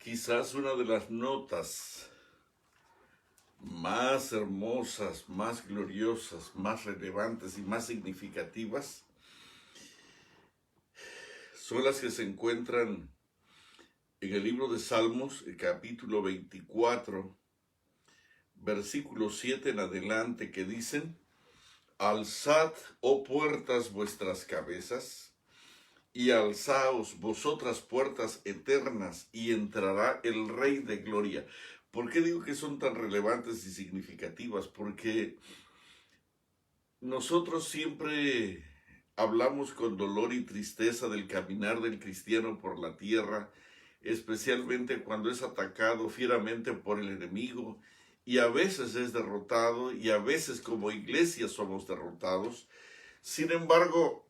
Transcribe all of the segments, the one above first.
Quizás una de las notas más hermosas, más gloriosas, más relevantes y más significativas son las que se encuentran en el libro de Salmos, el capítulo 24, versículo 7 en adelante, que dicen: Alzad, oh puertas, vuestras cabezas, y alzaos vosotras puertas eternas, y entrará el Rey de Gloria. ¿Por qué digo que son tan relevantes y significativas? Porque nosotros siempre hablamos con dolor y tristeza del caminar del cristiano por la tierra, especialmente cuando es atacado fieramente por el enemigo, y a veces es derrotado, y a veces como iglesia somos derrotados. Sin embargo,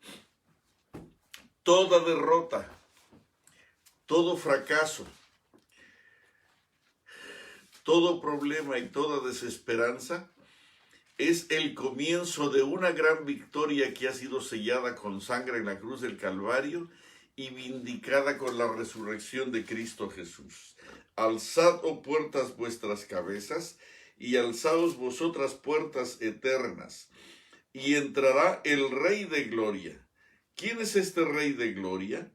toda derrota, todo fracaso, todo problema y toda desesperanza es el comienzo de una gran victoria que ha sido sellada con sangre en la cruz del Calvario y vindicada con la resurrección de Cristo Jesús. Alzad, oh puertas, vuestras cabezas, y alzaos vosotras puertas eternas, y entrará el Rey de Gloria. ¿Quién es este Rey de Gloria?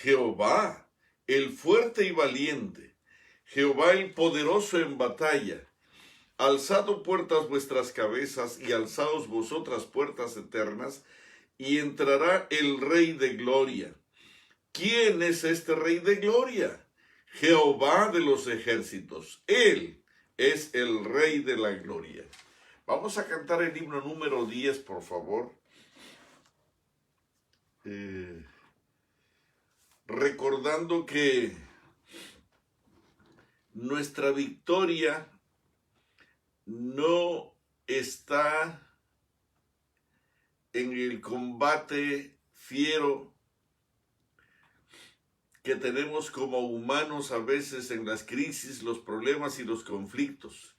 Jehová, el fuerte y valiente, Jehová el poderoso en batalla. Alzad, oh puertas, vuestras cabezas, y alzaos vosotras puertas eternas, y entrará el Rey de Gloria. ¿Quién es este Rey de Gloria? Jehová de los ejércitos. Él es el Rey de la Gloria. Vamos a cantar el himno número 10, por favor. Recordando que nuestra victoria no está en el combate fiero que tenemos como humanos a veces en las crisis, los problemas y los conflictos.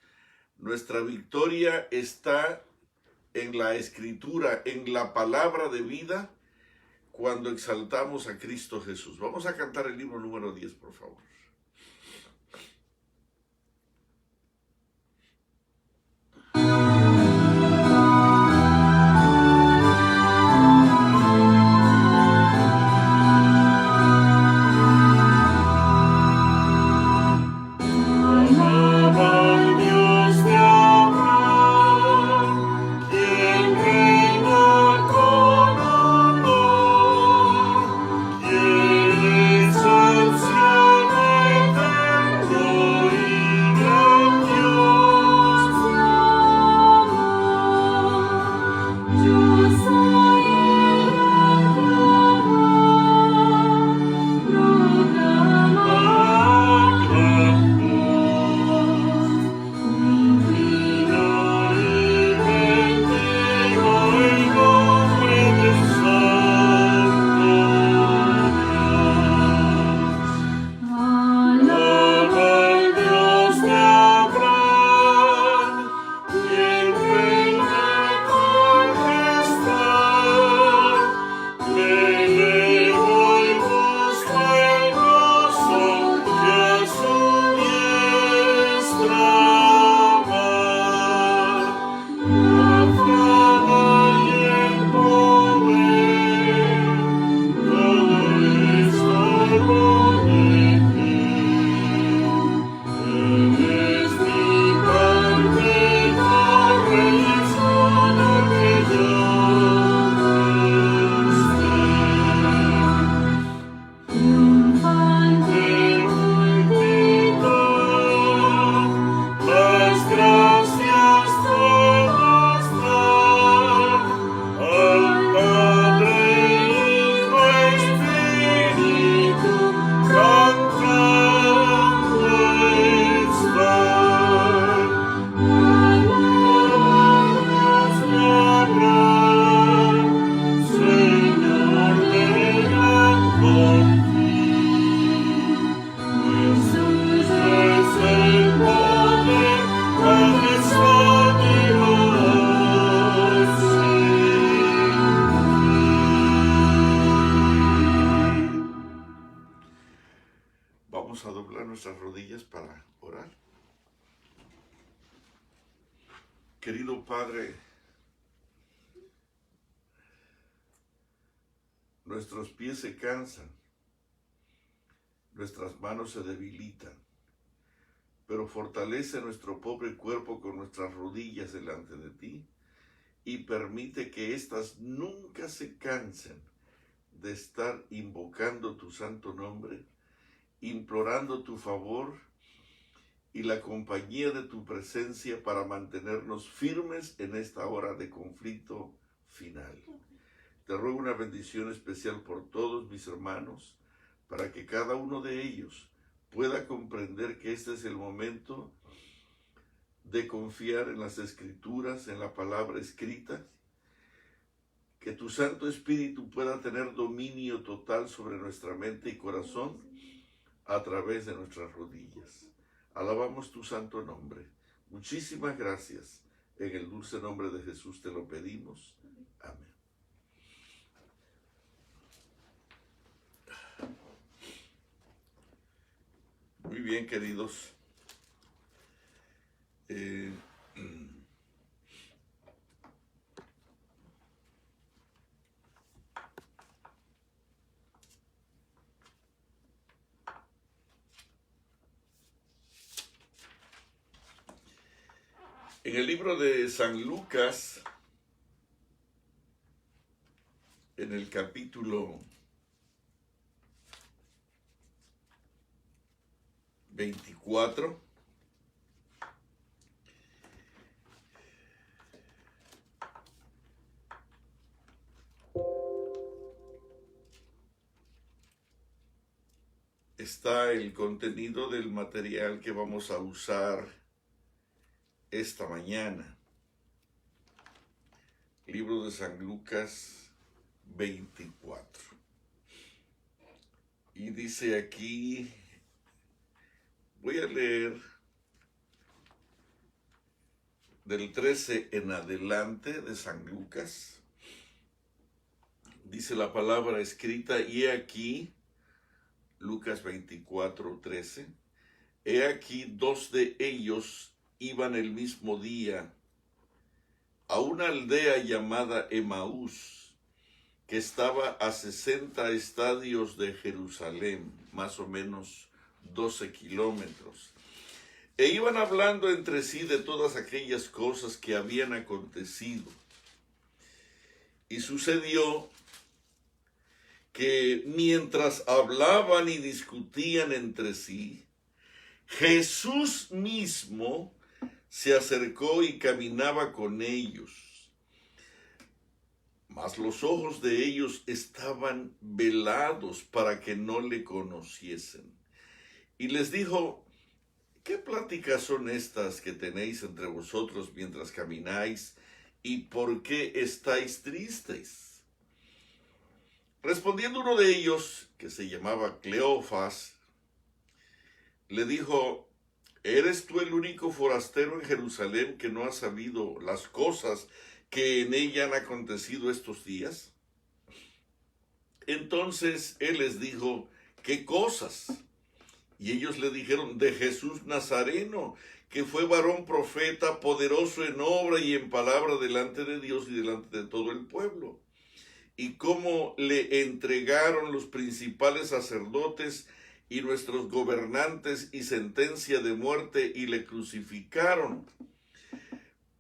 Nuestra victoria está en la Escritura, en la palabra de vida, cuando exaltamos a Cristo Jesús. Vamos a cantar el libro número 10, por favor. Cielo Vamos a doblar nuestras rodillas para orar. Querido Padre, nuestros pies se cansan, nuestras manos se debilitan, pero fortalece nuestro pobre cuerpo con nuestras rodillas delante de ti y permite que éstas nunca se cansen de estar invocando tu santo nombre, implorando tu favor y la compañía de tu presencia para mantenernos firmes en esta hora de conflicto final. Te ruego una bendición especial por todos mis hermanos, para que cada uno de ellos pueda comprender que este es el momento de confiar en las Escrituras, en la palabra escrita, que tu Santo Espíritu pueda tener dominio total sobre nuestra mente y corazón a través de nuestras rodillas. Alabamos tu santo nombre. Muchísimas gracias. En el dulce nombre de Jesús te lo pedimos. Amén. Muy bien, queridos. En el libro de San Lucas, en el capítulo 24, está el contenido del material que vamos a usar esta mañana. Libro de San Lucas 24. Y dice aquí, voy a leer del 13 en adelante de San Lucas. Dice la palabra escrita, y he aquí, Lucas 24, 13, he aquí 2 de ellos iban el mismo día a una aldea llamada Emaús, que estaba a 60 estadios de Jerusalén, más o menos 12 kilómetros. E iban hablando entre sí de todas aquellas cosas que habían acontecido. Y sucedió que mientras hablaban y discutían entre sí, Jesús mismo se acercó y caminaba con ellos. Mas los ojos de ellos estaban velados para que no le conociesen. Y les dijo, ¿qué pláticas son estas que tenéis entre vosotros mientras camináis? ¿Y por qué estáis tristes? Respondiendo uno de ellos, que se llamaba Cleofas, le dijo, ¿eres tú el único forastero en Jerusalén que no ha sabido las cosas que en ella han acontecido estos días? Entonces él les dijo, ¿qué cosas? Y ellos le dijeron, de Jesús Nazareno, que fue varón profeta, poderoso en obra y en palabra delante de Dios y delante de todo el pueblo. Y cómo le entregaron los principales sacerdotes y nuestros gobernantes y sentencia de muerte y le crucificaron.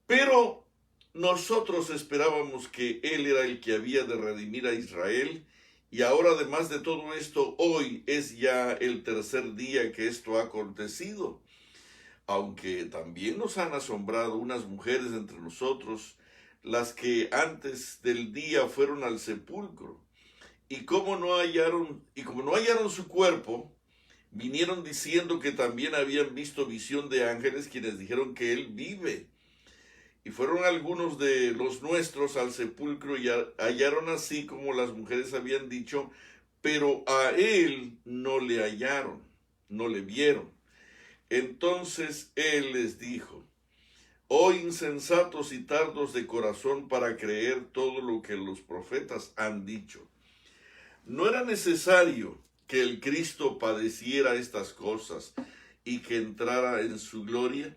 Pero nosotros esperábamos que él era el que había de redimir a Israel, y ahora además de todo esto, hoy es ya el 3er día que esto ha acontecido. Aunque también nos han asombrado unas mujeres entre nosotros, las que antes del día fueron al sepulcro, y como no hallaron su cuerpo, vinieron diciendo que también habían visto visión de ángeles, quienes dijeron que él vive. Y fueron algunos de los nuestros al sepulcro y hallaron así como las mujeres habían dicho, pero a él no le hallaron, no le vieron. Entonces él les dijo, oh insensatos y tardos de corazón para creer todo lo que los profetas han dicho. ¿No era necesario que el Cristo padeciera estas cosas y que entrara en su gloria?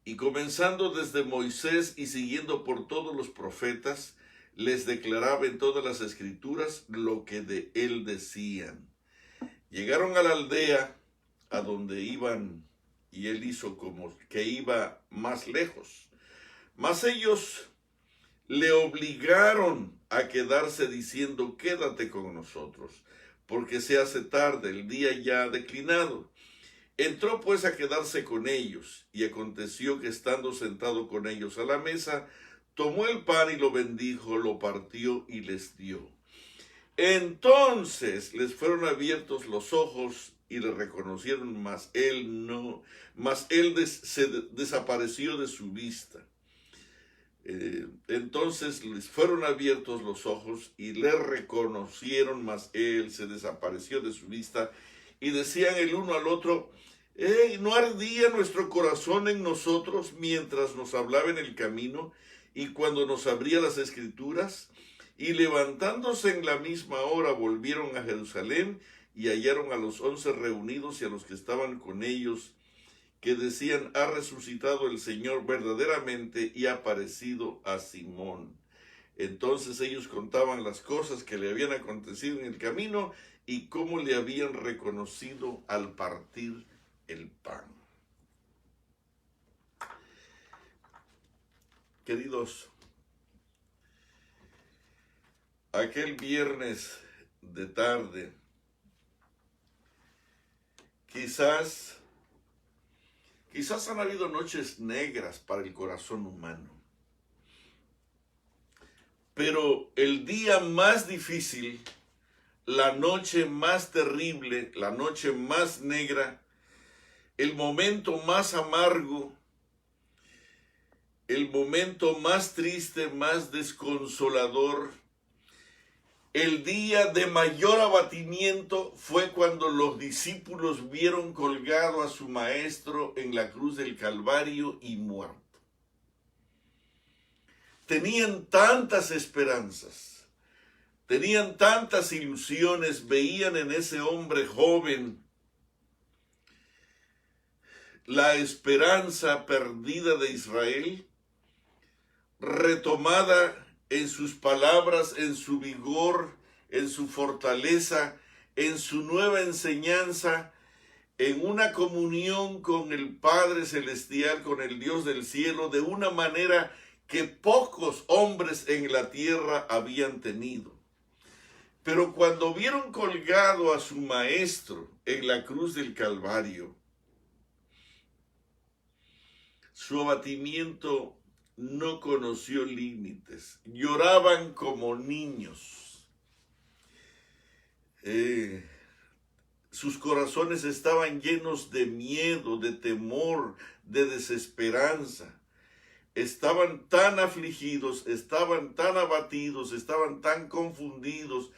Y comenzando desde Moisés y siguiendo por todos los profetas, les declaraba en todas las escrituras lo que de él decían. Llegaron a la aldea a donde iban, y él hizo como que iba más lejos. Mas ellos le obligaron a quedarse diciendo: quédate con nosotros, porque se hace tarde, el día ya ha declinado. Entró pues a quedarse con ellos, y aconteció que estando sentado con ellos a la mesa, tomó el pan y lo bendijo, lo partió y les dio. Entonces les fueron abiertos los ojos y le reconocieron, mas él se desapareció de su vista. Entonces les fueron abiertos los ojos y le reconocieron, mas él se desapareció de su vista. Y decían el uno al otro: ¿no ardía nuestro corazón en nosotros mientras nos hablaba en el camino y cuando nos abría las escrituras? Y levantándose en la misma hora volvieron a Jerusalén y hallaron a los 11 reunidos y a los que estaban con ellos, que decían: ha resucitado el Señor verdaderamente y ha aparecido a Simón. Entonces ellos contaban las cosas que le habían acontecido en el camino y cómo le habían reconocido al partir el pan. Queridos, aquel viernes de tarde, quizás han habido noches negras para el corazón humano, pero el día más difícil, la noche más terrible, la noche más negra, el momento más amargo, el momento más triste, más desconsolador, el día de mayor abatimiento fue cuando los discípulos vieron colgado a su maestro en la cruz del Calvario y muerto. Tenían tantas esperanzas, tenían tantas ilusiones, veían en ese hombre joven la esperanza perdida de Israel, retomada en sus palabras, en su vigor, en su fortaleza, en su nueva enseñanza, en una comunión con el Padre Celestial, con el Dios del cielo, de una manera que pocos hombres en la tierra habían tenido. Pero cuando vieron colgado a su maestro en la cruz del Calvario, su abatimiento no conoció límites. Lloraban como niños. Sus corazones estaban llenos de miedo, de temor, de desesperanza. Estaban tan afligidos, estaban tan abatidos, estaban tan confundidos,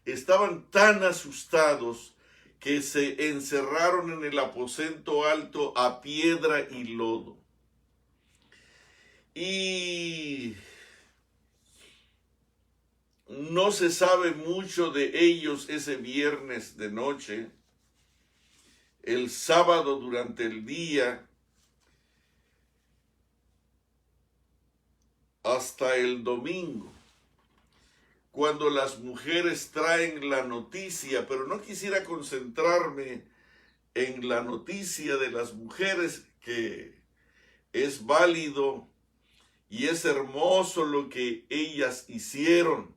estaban tan asustados que se encerraron en el aposento alto a piedra y lodo. Y no se sabe mucho de ellos ese viernes de noche. El sábado durante el día, hasta el domingo, cuando las mujeres traen la noticia, pero no quisiera concentrarme en la noticia de las mujeres, que es válido y es hermoso lo que ellas hicieron.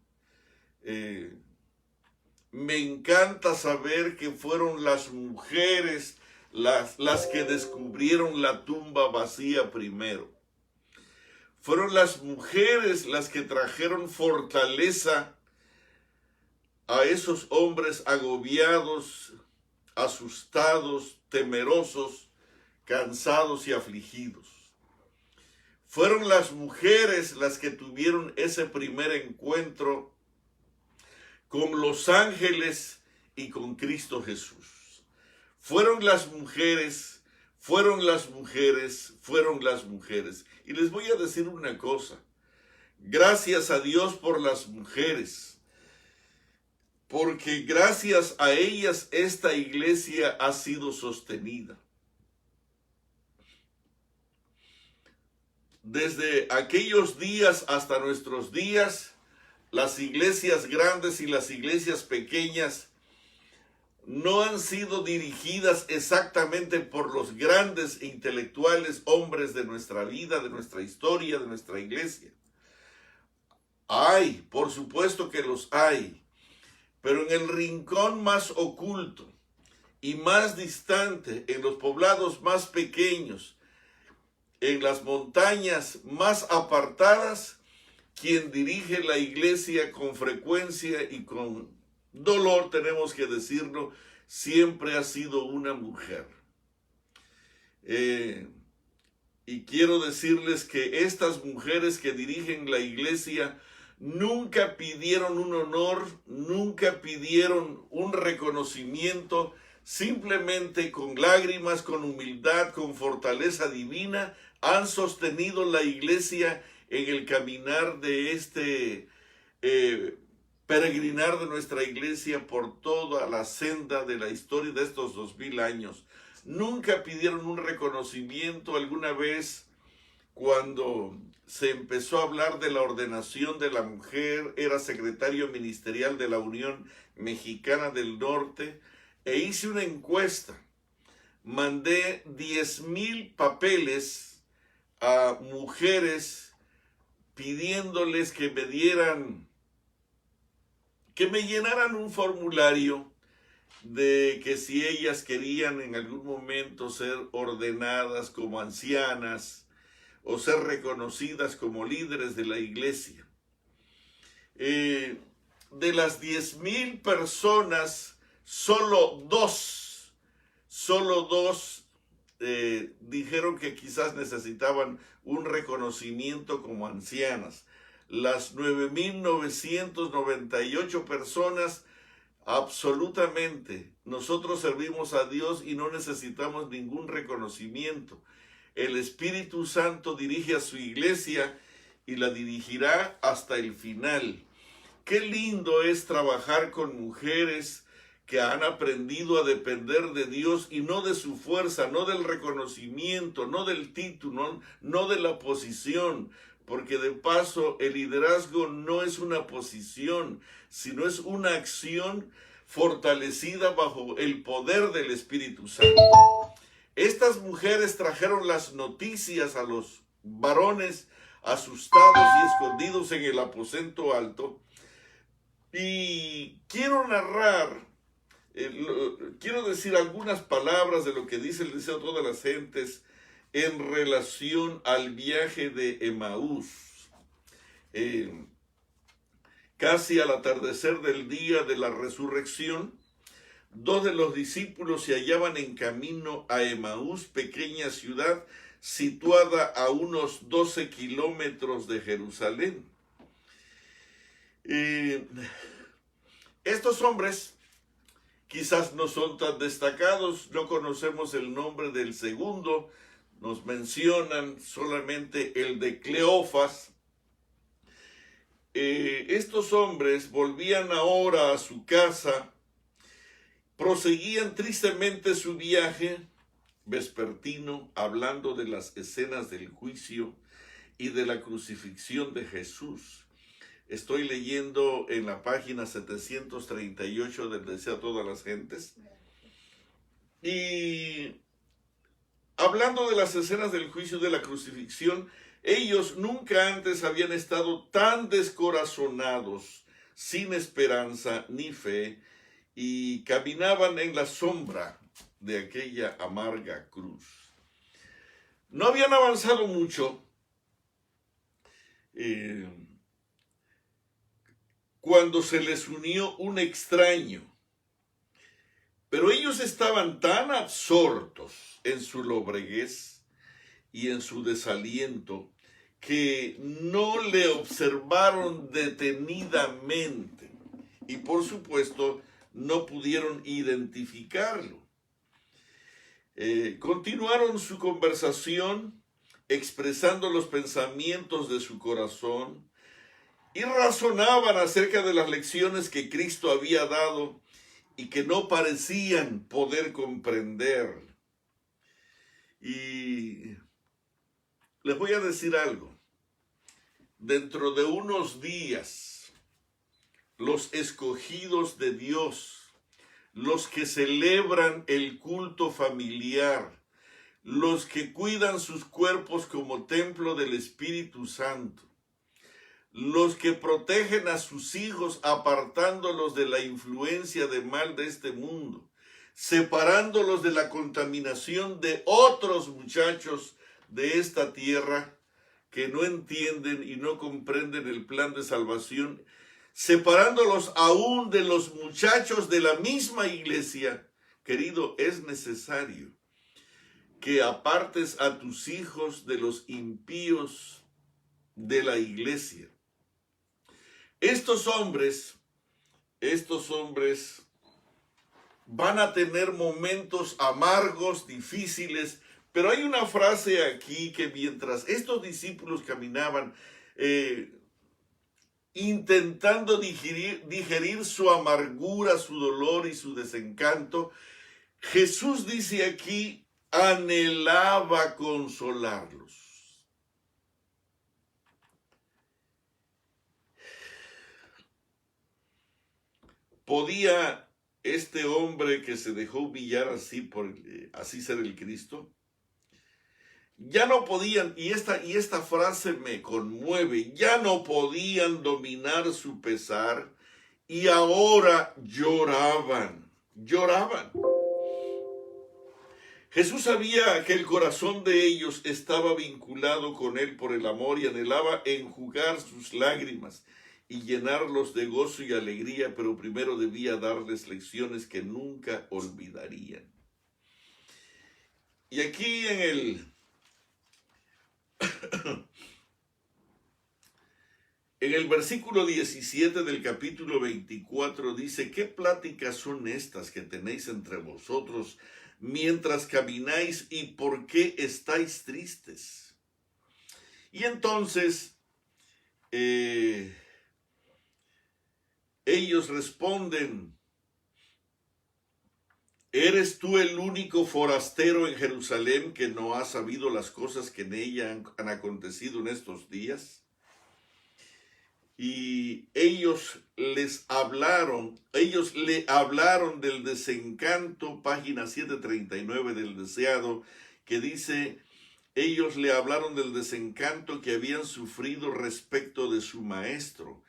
Me encanta saber que fueron las mujeres las que descubrieron la tumba vacía primero. Fueron las mujeres las que trajeron fortaleza a esos hombres agobiados, asustados, temerosos, cansados y afligidos. Fueron las mujeres las que tuvieron ese primer encuentro con los ángeles y con Cristo Jesús. Fueron las mujeres, fueron las mujeres, fueron las mujeres. Y les voy a decir una cosa. Gracias a Dios por las mujeres. porque gracias a ellas esta iglesia ha sido sostenida. Desde aquellos días hasta nuestros días, las iglesias grandes y las iglesias pequeñas no han sido dirigidas exactamente por los grandes intelectuales hombres de nuestra vida, de nuestra historia, de nuestra iglesia. Hay, por supuesto que los hay, pero en el rincón más oculto y más distante, en los poblados más pequeños, en las montañas más apartadas, quien dirige la iglesia con frecuencia y con dolor, tenemos que decirlo, siempre ha sido una mujer. Y quiero decirles que estas mujeres que dirigen la iglesia nunca pidieron un honor, nunca pidieron un reconocimiento, simplemente con lágrimas, con humildad, con fortaleza divina, han sostenido la iglesia en el caminar de este peregrinar de nuestra iglesia por toda la senda de la historia de estos 2000 años. Nunca pidieron un reconocimiento. Alguna vez, cuando se empezó a hablar de la ordenación de la mujer, era secretario ministerial de la Unión Mexicana del Norte, e hice una encuesta. Mandé 10,000 papeles a mujeres pidiéndoles que me llenaran un formulario de que si ellas querían en algún momento ser ordenadas como ancianas o ser reconocidas como líderes de la iglesia. De las 10,000 personas, solo dos dijeron que quizás necesitaban un reconocimiento como ancianas. Las 9,998 personas, absolutamente, nosotros servimos a Dios y no necesitamos ningún reconocimiento. El Espíritu Santo dirige a su iglesia y la dirigirá hasta el final. Qué lindo es trabajar con mujeres que han aprendido a depender de Dios y no de su fuerza, no del reconocimiento, no del título, no de la posición, porque de paso el liderazgo no es una posición, sino es una acción fortalecida bajo el poder del Espíritu Santo. Estas mujeres trajeron las noticias a los varones asustados y escondidos en el aposento alto, y quiero decir algunas palabras de lo que dice el deseo de todas las gentes en relación al viaje de Emaús. Casi al atardecer del día de la resurrección, 2 de los discípulos se hallaban en camino a Emaús, pequeña ciudad situada a unos 12 kilómetros de Jerusalén. Estos hombres quizás no son tan destacados, no conocemos el nombre del segundo, nos mencionan solamente el de Cleofas. Estos hombres volvían ahora a su casa, proseguían tristemente su viaje vespertino, hablando de las escenas del juicio y de la crucifixión de Jesús. Estoy leyendo en la página 738 del Deseo a todas las gentes. Y hablando de las escenas del juicio y de la crucifixión, ellos nunca antes habían estado tan descorazonados, sin esperanza ni fe, y caminaban en la sombra de aquella amarga cruz. No habían avanzado mucho cuando se les unió un extraño, pero ellos estaban tan absortos en su lobreguez y en su desaliento que no le observaron detenidamente y por supuesto no pudieron identificarlo. Continuaron su conversación expresando los pensamientos de su corazón, y razonaban acerca de las lecciones que Cristo había dado y que no parecían poder comprender. Y les voy a decir algo. Dentro de unos días, los escogidos de Dios, los que celebran el culto familiar, los que cuidan sus cuerpos como templo del Espíritu Santo, los que protegen a sus hijos apartándolos de la influencia de mal de este mundo, separándolos de la contaminación de otros muchachos de esta tierra que no entienden y no comprenden el plan de salvación, separándolos aún de los muchachos de la misma iglesia. Querido, es necesario que apartes a tus hijos de los impíos de la iglesia. Estos hombres van a tener momentos amargos, difíciles, pero hay una frase aquí que mientras estos discípulos caminaban intentando digerir su amargura, su dolor y su desencanto, Jesús dice aquí, anhelaba consolarlos. ¿Podía este hombre que se dejó humillar así por así ser el Cristo? Ya no podían, y esta frase me conmueve, ya no podían dominar su pesar y ahora lloraban. Jesús sabía que el corazón de ellos estaba vinculado con él por el amor y anhelaba enjugar sus lágrimas y llenarlos de gozo y alegría, pero primero debía darles lecciones que nunca olvidarían. Y aquí en el versículo 17 del capítulo 24 dice, ¿qué pláticas son estas que tenéis entre vosotros mientras camináis y por qué estáis tristes? Y entonces ellos responden, ¿eres tú el único forastero en Jerusalén que no ha sabido las cosas que en ella han acontecido en estos días? Y ellos le hablaron del desencanto, página 739 del Deseado, que dice, ellos le hablaron del desencanto que habían sufrido respecto de su maestro,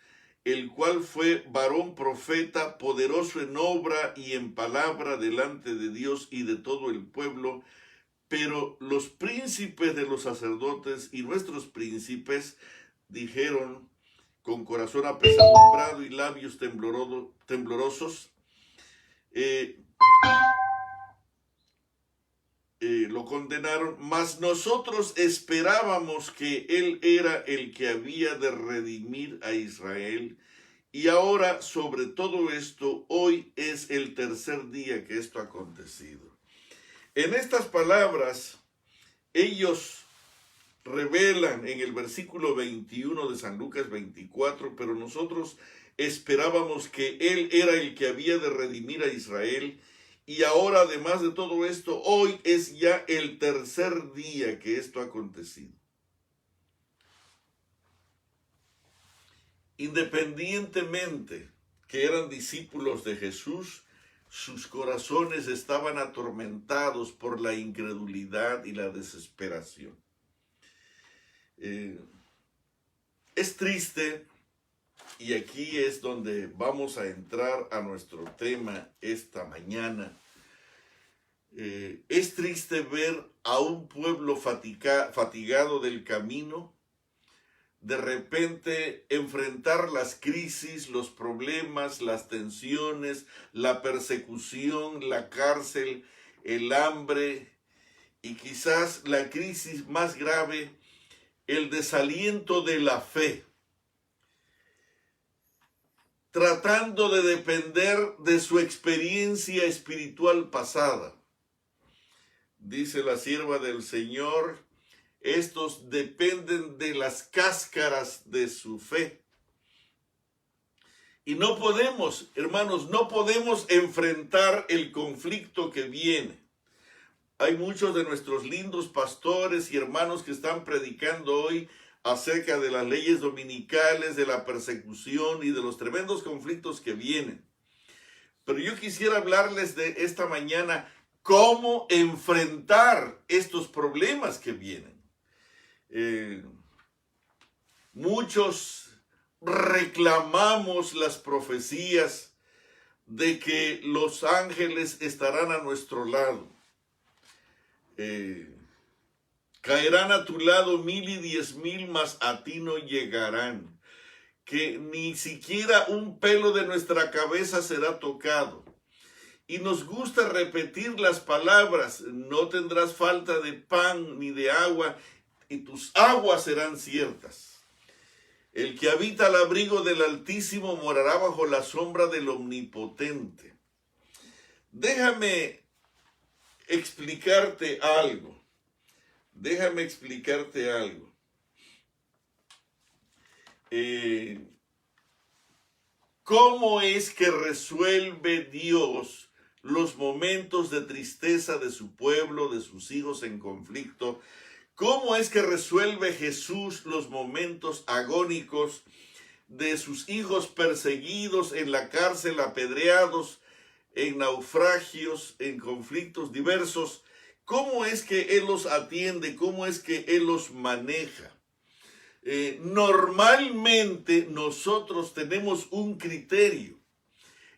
el cual fue varón profeta, poderoso en obra y en palabra delante de Dios y de todo el pueblo, pero los príncipes de los sacerdotes y nuestros príncipes dijeron, con corazón apesadumbrado y labios temblorosos, lo condenaron, mas nosotros esperábamos que él era el que había de redimir a Israel, y ahora sobre todo esto, hoy es el tercer día que esto ha acontecido. En estas palabras, ellos revelan en el versículo 21 de San Lucas 24, pero nosotros esperábamos que él era el que había de redimir a Israel, y ahora además de todo esto, hoy es ya el tercer día que esto ha acontecido. Independientemente que eran discípulos de Jesús, sus corazones estaban atormentados por la incredulidad y la desesperación. Es triste, y aquí es donde vamos a entrar a nuestro tema esta mañana. Es triste ver a un pueblo fatigado del camino, de repente enfrentar las crisis, los problemas, las tensiones, la persecución, la cárcel, el hambre y quizás la crisis más grave, el desaliento de la fe, tratando de depender de su experiencia espiritual pasada. Dice la sierva del Señor, estos dependen de las cáscaras de su fe. Y no podemos, hermanos, no podemos enfrentar el conflicto que viene. Hay muchos de nuestros lindos pastores y hermanos que están predicando hoy acerca de las leyes dominicales, de la persecución y de los tremendos conflictos que vienen. Pero yo quisiera hablarles de esta mañana cómo enfrentar estos problemas que vienen. Muchos reclamamos las profecías de que los ángeles estarán a nuestro lado. Caerán a tu lado 1000 y 10,000, mas a ti no llegarán. Que ni siquiera un pelo de nuestra cabeza será tocado. Y nos gusta repetir las palabras: no tendrás falta de pan ni de agua, y tus aguas serán ciertas. El que habita al abrigo del Altísimo morará bajo la sombra del Omnipotente. Déjame explicarte algo. ¿Cómo es que resuelve Dios los momentos de tristeza de su pueblo, de sus hijos en conflicto? ¿Cómo es que resuelve Jesús los momentos agónicos de sus hijos perseguidos, en la cárcel, apedreados, en naufragios, en conflictos diversos? ¿Cómo es que Él los atiende? ¿Cómo es que Él los maneja? Normalmente nosotros tenemos un criterio.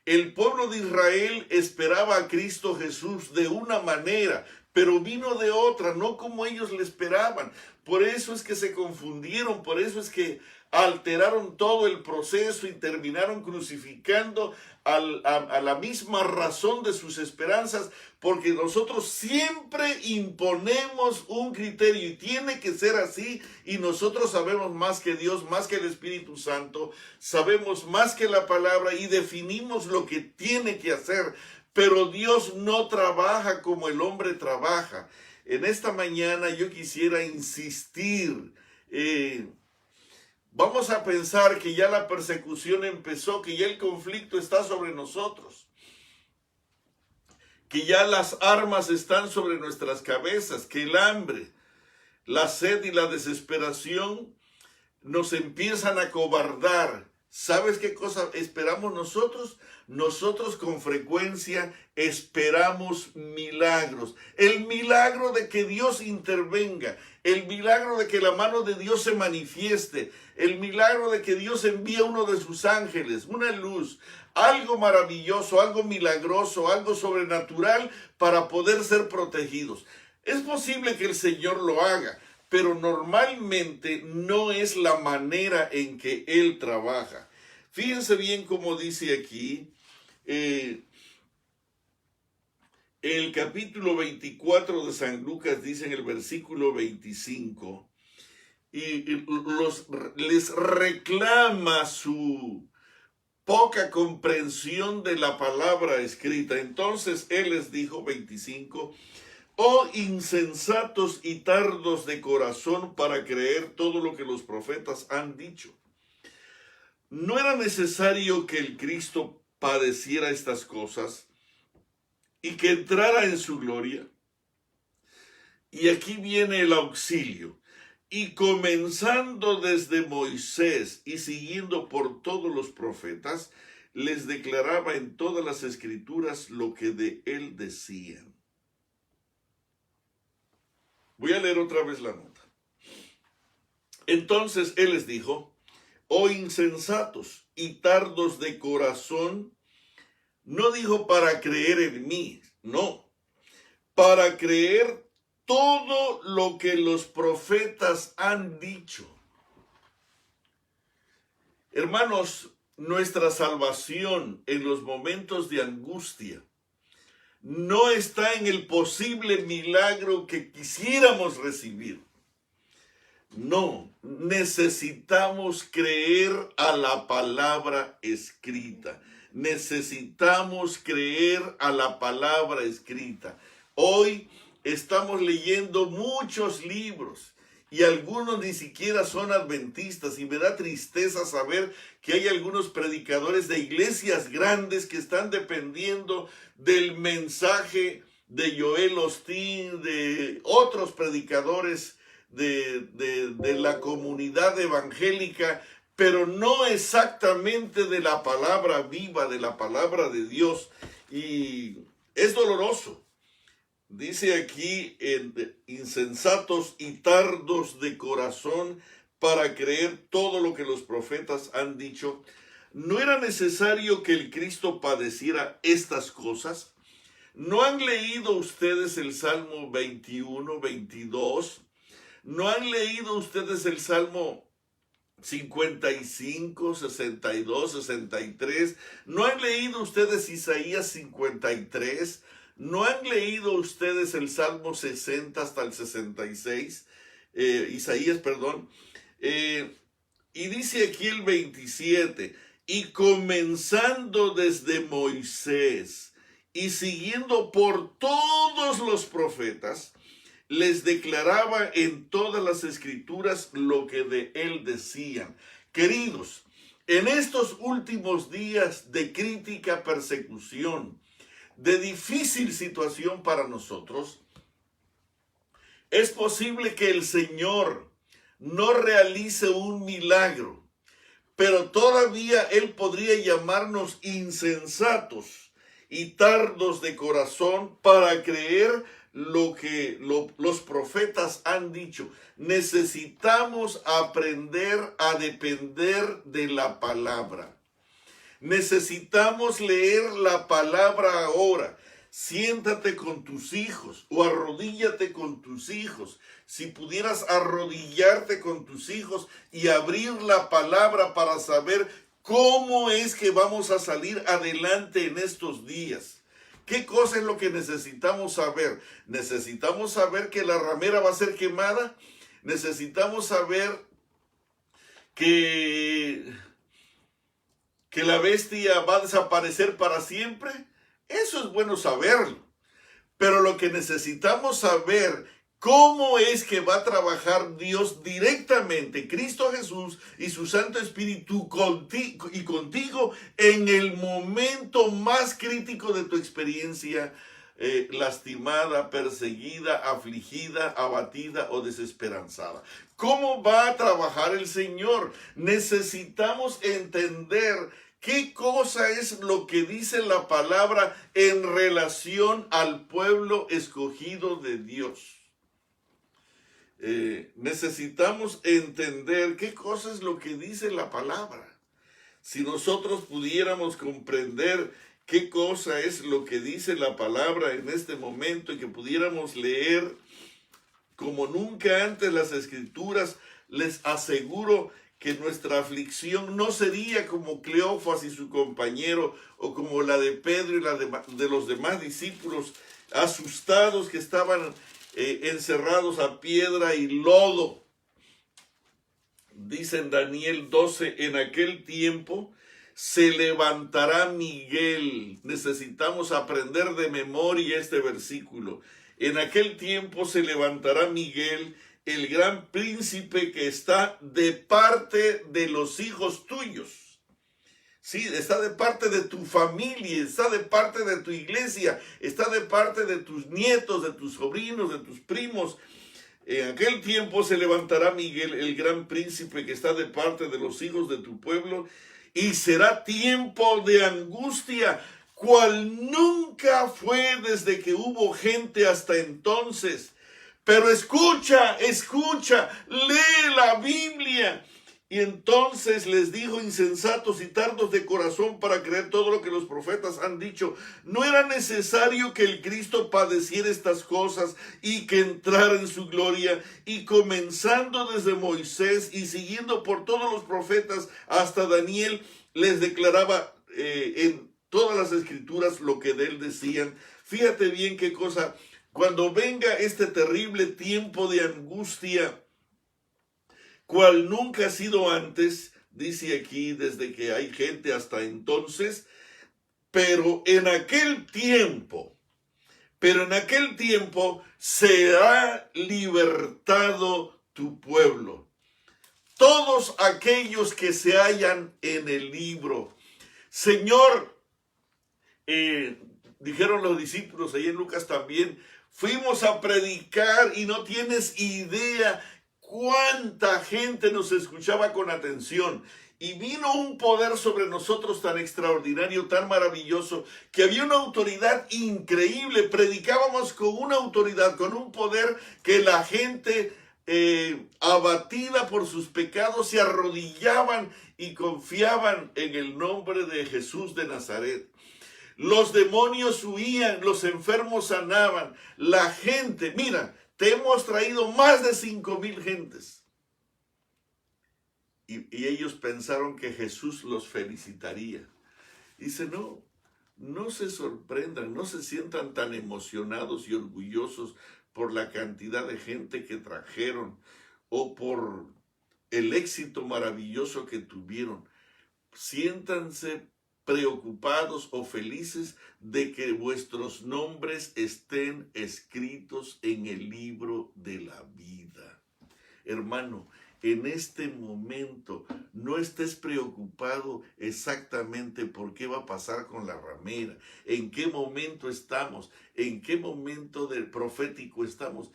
El pueblo de Israel esperaba a Cristo Jesús de una manera, pero vino de otra, no como ellos le esperaban. Por eso es que se confundieron, por eso es que alteraron todo el proceso y terminaron crucificando a la misma razón de sus esperanzas, porque nosotros siempre imponemos un criterio y tiene que ser así, y nosotros sabemos más que Dios, más que el Espíritu Santo, sabemos más que la palabra y definimos lo que tiene que hacer, pero Dios no trabaja como el hombre trabaja. En esta mañana yo quisiera insistir. Vamos a pensar que ya la persecución empezó, que ya el conflicto está sobre nosotros, que ya las armas están sobre nuestras cabezas, que el hambre, la sed y la desesperación nos empiezan a cobardar. ¿Sabes qué cosa esperamos nosotros? Nosotros con frecuencia esperamos milagros. El milagro de que Dios intervenga, el milagro de que la mano de Dios se manifieste, el milagro de que Dios envíe uno de sus ángeles, una luz, algo maravilloso, algo milagroso, algo sobrenatural para poder ser protegidos. Es posible que el Señor lo haga, pero normalmente no es la manera en que Él trabaja. Fíjense bien cómo dice aquí, el capítulo 24 de San Lucas dice en el versículo 25, y les reclama su poca comprensión de la palabra escrita. Entonces Él les dijo, 25, oh insensatos y tardos de corazón para creer todo lo que los profetas han dicho. ¿No era necesario que el Cristo padeciera estas cosas y que entrara en su gloria? Y aquí viene el auxilio. Y comenzando desde Moisés y siguiendo por todos los profetas, les declaraba en todas las escrituras lo que de él decían. Voy a leer otra vez la nota. Entonces él les dijo, oh insensatos y tardos de corazón, no dijo para creer en mí, no, para creer todo lo que los profetas han dicho. Hermanos, nuestra salvación en los momentos de angustia no está en el posible milagro que quisiéramos recibir. No, necesitamos creer a la palabra escrita. Necesitamos creer a la palabra escrita. Hoy estamos leyendo muchos libros y algunos ni siquiera son adventistas, y me da tristeza saber que hay algunos predicadores de iglesias grandes que están dependiendo del mensaje de Joel Osteen, de otros predicadores de la comunidad evangélica, pero no exactamente de la palabra viva, de la palabra de Dios, y es doloroso. Dice aquí, insensatos y tardos de corazón para creer todo lo que los profetas han dicho. ¿No era necesario que el Cristo padeciera estas cosas? ¿No han leído ustedes el Salmo 21, 22? ¿No han leído ustedes el Salmo 55, 62, 63? ¿No han leído ustedes Isaías 53? ¿No han leído ustedes el Salmo 60 hasta el 66? Isaías, perdón. Y dice aquí el 27, y comenzando desde Moisés y siguiendo por todos los profetas, les declaraba en todas las escrituras lo que de él decían. Queridos, en estos últimos días de crítica persecución, de difícil situación para nosotros, es posible que el Señor no realice un milagro, pero todavía Él podría llamarnos insensatos y tardos de corazón para creer lo que los profetas han dicho. Necesitamos aprender a depender de la palabra. Necesitamos leer la palabra ahora. Siéntate con tus hijos o arrodíllate con tus hijos. Si pudieras arrodillarte con tus hijos y abrir la palabra para saber cómo es que vamos a salir adelante en estos días. ¿Qué cosa es lo que necesitamos saber? Necesitamos saber que la ramera va a ser quemada. Necesitamos saber que la bestia va a desaparecer para siempre. Eso es bueno saberlo. Pero lo que necesitamos saber, cómo es que va a trabajar Dios directamente, Cristo Jesús y su Santo Espíritu contigo en el momento más crítico de tu experiencia, lastimada, perseguida, afligida, abatida o desesperanzada. ¿Cómo va a trabajar el Señor? Necesitamos entender qué cosa es lo que dice la palabra en relación al pueblo escogido de Dios. Necesitamos entender qué cosa es lo que dice la palabra. Si nosotros pudiéramos comprender qué cosa es lo que dice la palabra en este momento y que pudiéramos leer como nunca antes las escrituras, les aseguro que nuestra aflicción no sería como Cleofas y su compañero, o como la de Pedro y la de los demás discípulos, asustados que estaban encerrados a piedra y lodo. Dice en Daniel 12, en aquel tiempo se levantará Miguel. Necesitamos aprender de memoria este versículo. En aquel tiempo se levantará Miguel, el gran príncipe que está de parte de los hijos tuyos. Sí, está de parte de tu familia, está de parte de tu iglesia, está de parte de tus nietos, de tus sobrinos, de tus primos. En aquel tiempo se levantará Miguel, el gran príncipe que está de parte de los hijos de tu pueblo, y será tiempo de angustia, cual nunca fue desde que hubo gente hasta entonces. Pero escucha, lee la Biblia. Y entonces les dijo, insensatos y tardos de corazón para creer todo lo que los profetas han dicho. ¿No era necesario que el Cristo padeciera estas cosas y que entrara en su gloria? Y comenzando desde Moisés y siguiendo por todos los profetas hasta Daniel, les declaraba en todas las escrituras lo que de él decían. Fíjate bien qué cosa. Cuando venga este terrible tiempo de angustia, cual nunca ha sido antes, dice aquí, desde que hay gente hasta entonces, pero en aquel tiempo será libertado tu pueblo. Todos aquellos que se hallan en el libro. Señor, dijeron los discípulos ahí en Lucas también, fuimos a predicar y no tienes idea cuánta gente nos escuchaba con atención. Y vino un poder sobre nosotros tan extraordinario, tan maravilloso, que había una autoridad increíble. Predicábamos con una autoridad, con un poder que la gente abatida por sus pecados se arrodillaban y confiaban en el nombre de Jesús de Nazaret. Los demonios huían, los enfermos sanaban, la gente, mira, te hemos traído más de 5,000 gentes. Y ellos pensaron que Jesús los felicitaría. Dice, no se sorprendan, no se sientan tan emocionados y orgullosos por la cantidad de gente que trajeron o por el éxito maravilloso que tuvieron. Siéntanse preocupados o felices de que vuestros nombres estén escritos en el libro de la vida. Hermano, en este momento no estés preocupado exactamente por qué va a pasar con la ramera, en qué momento estamos, en qué momento del profético estamos.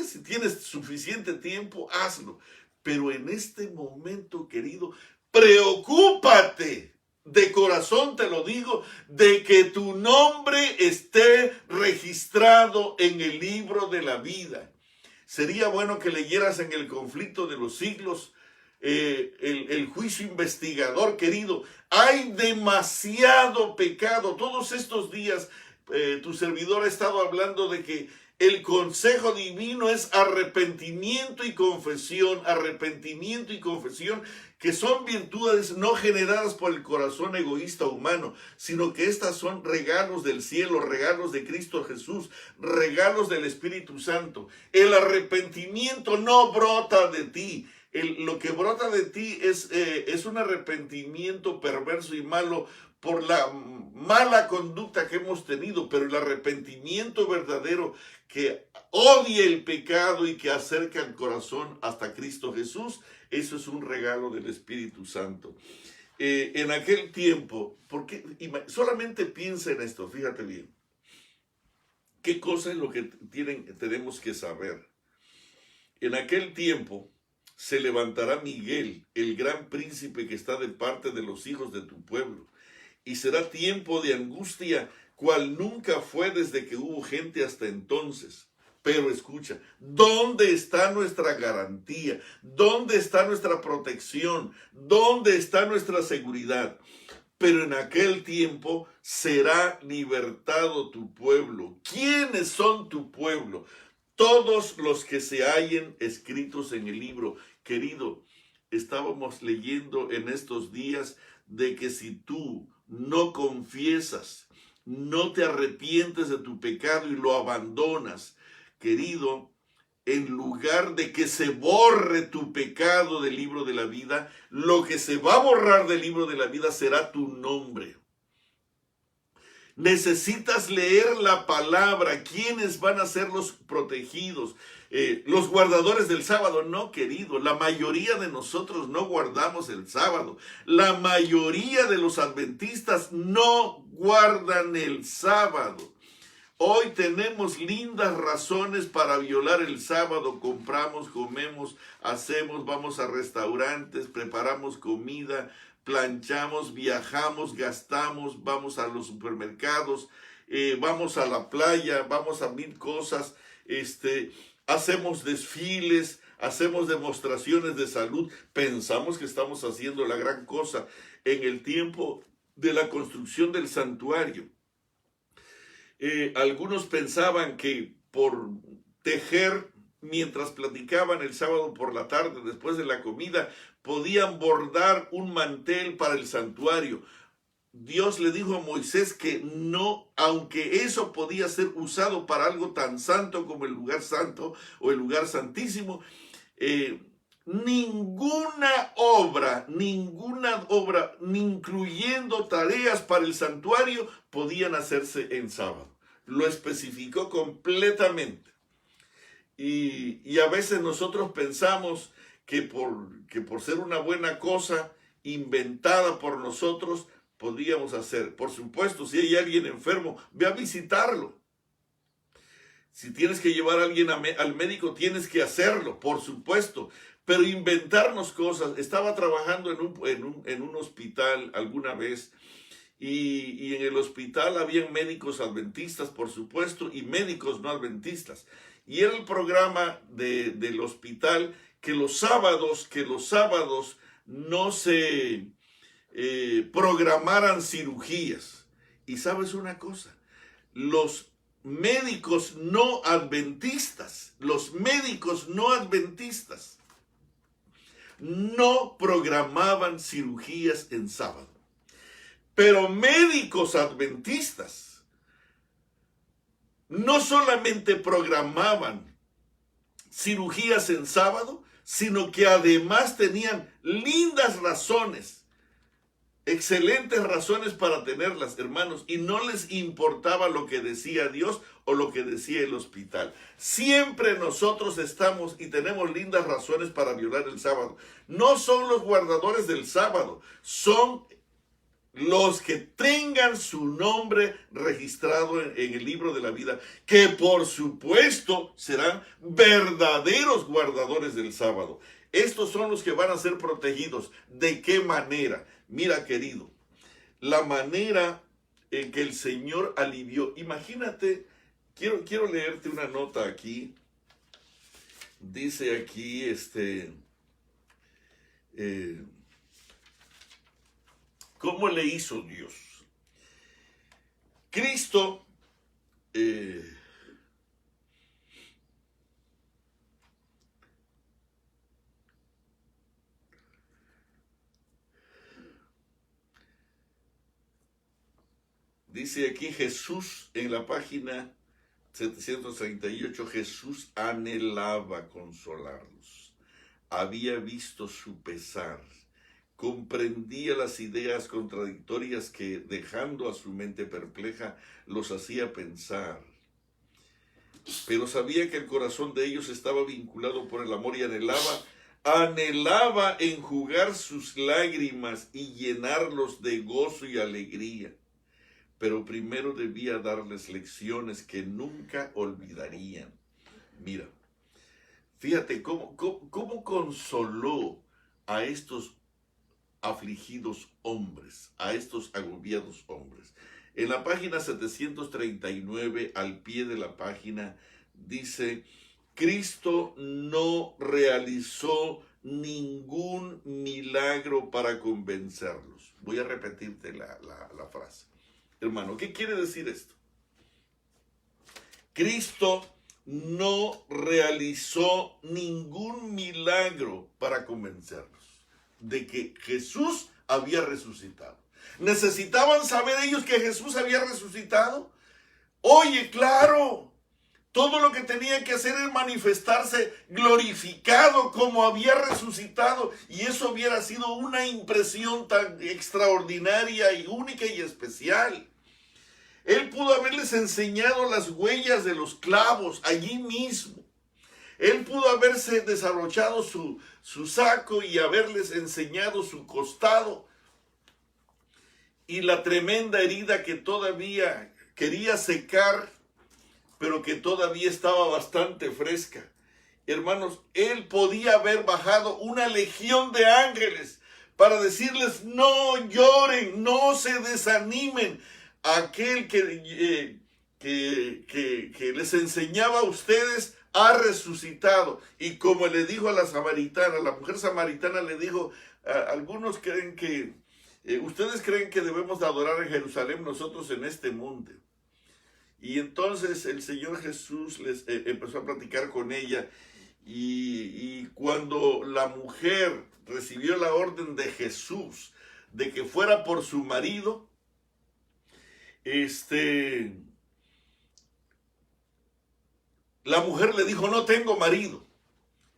Si tienes suficiente tiempo, hazlo. Pero en este momento, querido, preocúpate, de corazón te lo digo, de que tu nombre esté registrado en el libro de la vida. Sería bueno que leyeras en El conflicto de los siglos, el juicio investigador, querido. Hay demasiado pecado. Todos estos días tu servidor ha estado hablando de que el consejo divino es arrepentimiento y confesión, que son virtudes no generadas por el corazón egoísta humano, sino que estas son regalos del cielo, regalos de Cristo Jesús, regalos del Espíritu Santo. El arrepentimiento no brota de ti. Lo que brota de ti es un arrepentimiento perverso y malo por la mala conducta que hemos tenido, pero el arrepentimiento verdadero que odia el pecado y que acerca el corazón hasta Cristo Jesús, eso es un regalo del Espíritu Santo. En aquel tiempo, porque solamente piensa en esto, fíjate bien, qué cosa es lo que tenemos que saber. En aquel tiempo se levantará Miguel, el gran príncipe que está de parte de los hijos de tu pueblo, y será tiempo de angustia, cual nunca fue desde que hubo gente hasta entonces. Pero escucha, ¿dónde está nuestra garantía? ¿Dónde está nuestra protección? ¿Dónde está nuestra seguridad? Pero en aquel tiempo será libertado tu pueblo. ¿Quiénes son tu pueblo? Todos los que se hallen escritos en el libro. Querido, estábamos leyendo en estos días de que si tú no confiesas, no te arrepientes de tu pecado y lo abandonas, querido, en lugar de que se borre tu pecado del libro de la vida, lo que se va a borrar del libro de la vida será tu nombre. Necesitas leer la palabra. ¿Quiénes van a ser los protegidos? Los guardadores del sábado. No, querido, la mayoría de nosotros no guardamos el sábado. La mayoría de los adventistas no guardan el sábado. Hoy tenemos lindas razones para violar el sábado. Compramos, comemos, hacemos, vamos a restaurantes, preparamos comida, planchamos, viajamos, gastamos, vamos a los supermercados, vamos a la playa, vamos a mil cosas, hacemos desfiles, hacemos demostraciones de salud, pensamos que estamos haciendo la gran cosa. En el tiempo de la construcción del santuario, algunos pensaban que por tejer mientras platicaban el sábado por la tarde, después de la comida, podían bordar un mantel para el santuario. Dios le dijo a Moisés que no, aunque eso podía ser usado para algo tan santo como el lugar santo o el lugar santísimo, ninguna obra, incluyendo tareas para el santuario, podían hacerse en sábado. Lo especificó completamente. Y a veces nosotros pensamos que por ser una buena cosa inventada por nosotros, podríamos hacer. Por supuesto, si hay alguien enfermo, ve a visitarlo. Si tienes que llevar a alguien al médico, tienes que hacerlo, por supuesto. Pero inventarnos cosas. Estaba trabajando en un hospital alguna vez y en el hospital habían médicos adventistas, por supuesto, y médicos no adventistas. Y era el programa del hospital que los sábados no se programaran cirugías. Y sabes una cosa, los médicos no adventistas no programaban cirugías en sábado. Pero médicos adventistas no solamente programaban cirugías en sábado, sino que además tenían lindas razones, excelentes razones para tenerlas, hermanos, y no les importaba lo que decía Dios o lo que decía el hospital. Siempre nosotros estamos y tenemos lindas razones para violar el sábado. No son los guardadores del sábado, son los que tengan su nombre registrado en el libro de la vida, que por supuesto serán verdaderos guardadores del sábado. Estos son los que van a ser protegidos. ¿De qué manera? Mira, querido, la manera en que el Señor alivió. Imagínate, quiero leerte una nota aquí. Dice aquí, ¿cómo le hizo Dios? Cristo dice aquí Jesús en la página 738, Jesús anhelaba consolarlos. Había visto su pesar. Comprendía las ideas contradictorias que, dejando a su mente perpleja, los hacía pensar. Pero sabía que el corazón de ellos estaba vinculado por el amor y anhelaba enjugar sus lágrimas y llenarlos de gozo y alegría. Pero primero debía darles lecciones que nunca olvidarían. Mira, fíjate cómo consoló a estos afligidos hombres, a estos agobiados hombres. En la página 739, al pie de la página, dice: Cristo no realizó ningún milagro para convencerlos. Voy a repetirte la frase. Hermano, ¿qué quiere decir esto? Cristo no realizó ningún milagro para convencerlos de que Jesús había resucitado. ¿Necesitaban saber ellos que Jesús había resucitado? Oye, claro, todo lo que tenía que hacer es manifestarse glorificado como había resucitado, y eso hubiera sido una impresión tan extraordinaria y única y especial. Él pudo haberles enseñado las huellas de los clavos allí mismo. Él pudo haberse desabrochado su saco y haberles enseñado su costado y la tremenda herida que todavía quería secar, pero que todavía estaba bastante fresca. Hermanos, Él podía haber bajado una legión de ángeles para decirles: no lloren, no se desanimen. Aquel que les enseñaba a ustedes ha resucitado. Y como le dijo a la samaritana, la mujer samaritana le dijo: algunos creen que, ustedes creen que debemos de adorar en Jerusalén, nosotros en este monte. Y entonces el Señor Jesús les empezó a platicar con ella, y cuando la mujer recibió la orden de Jesús de que fuera por su marido, la mujer le dijo: no tengo marido.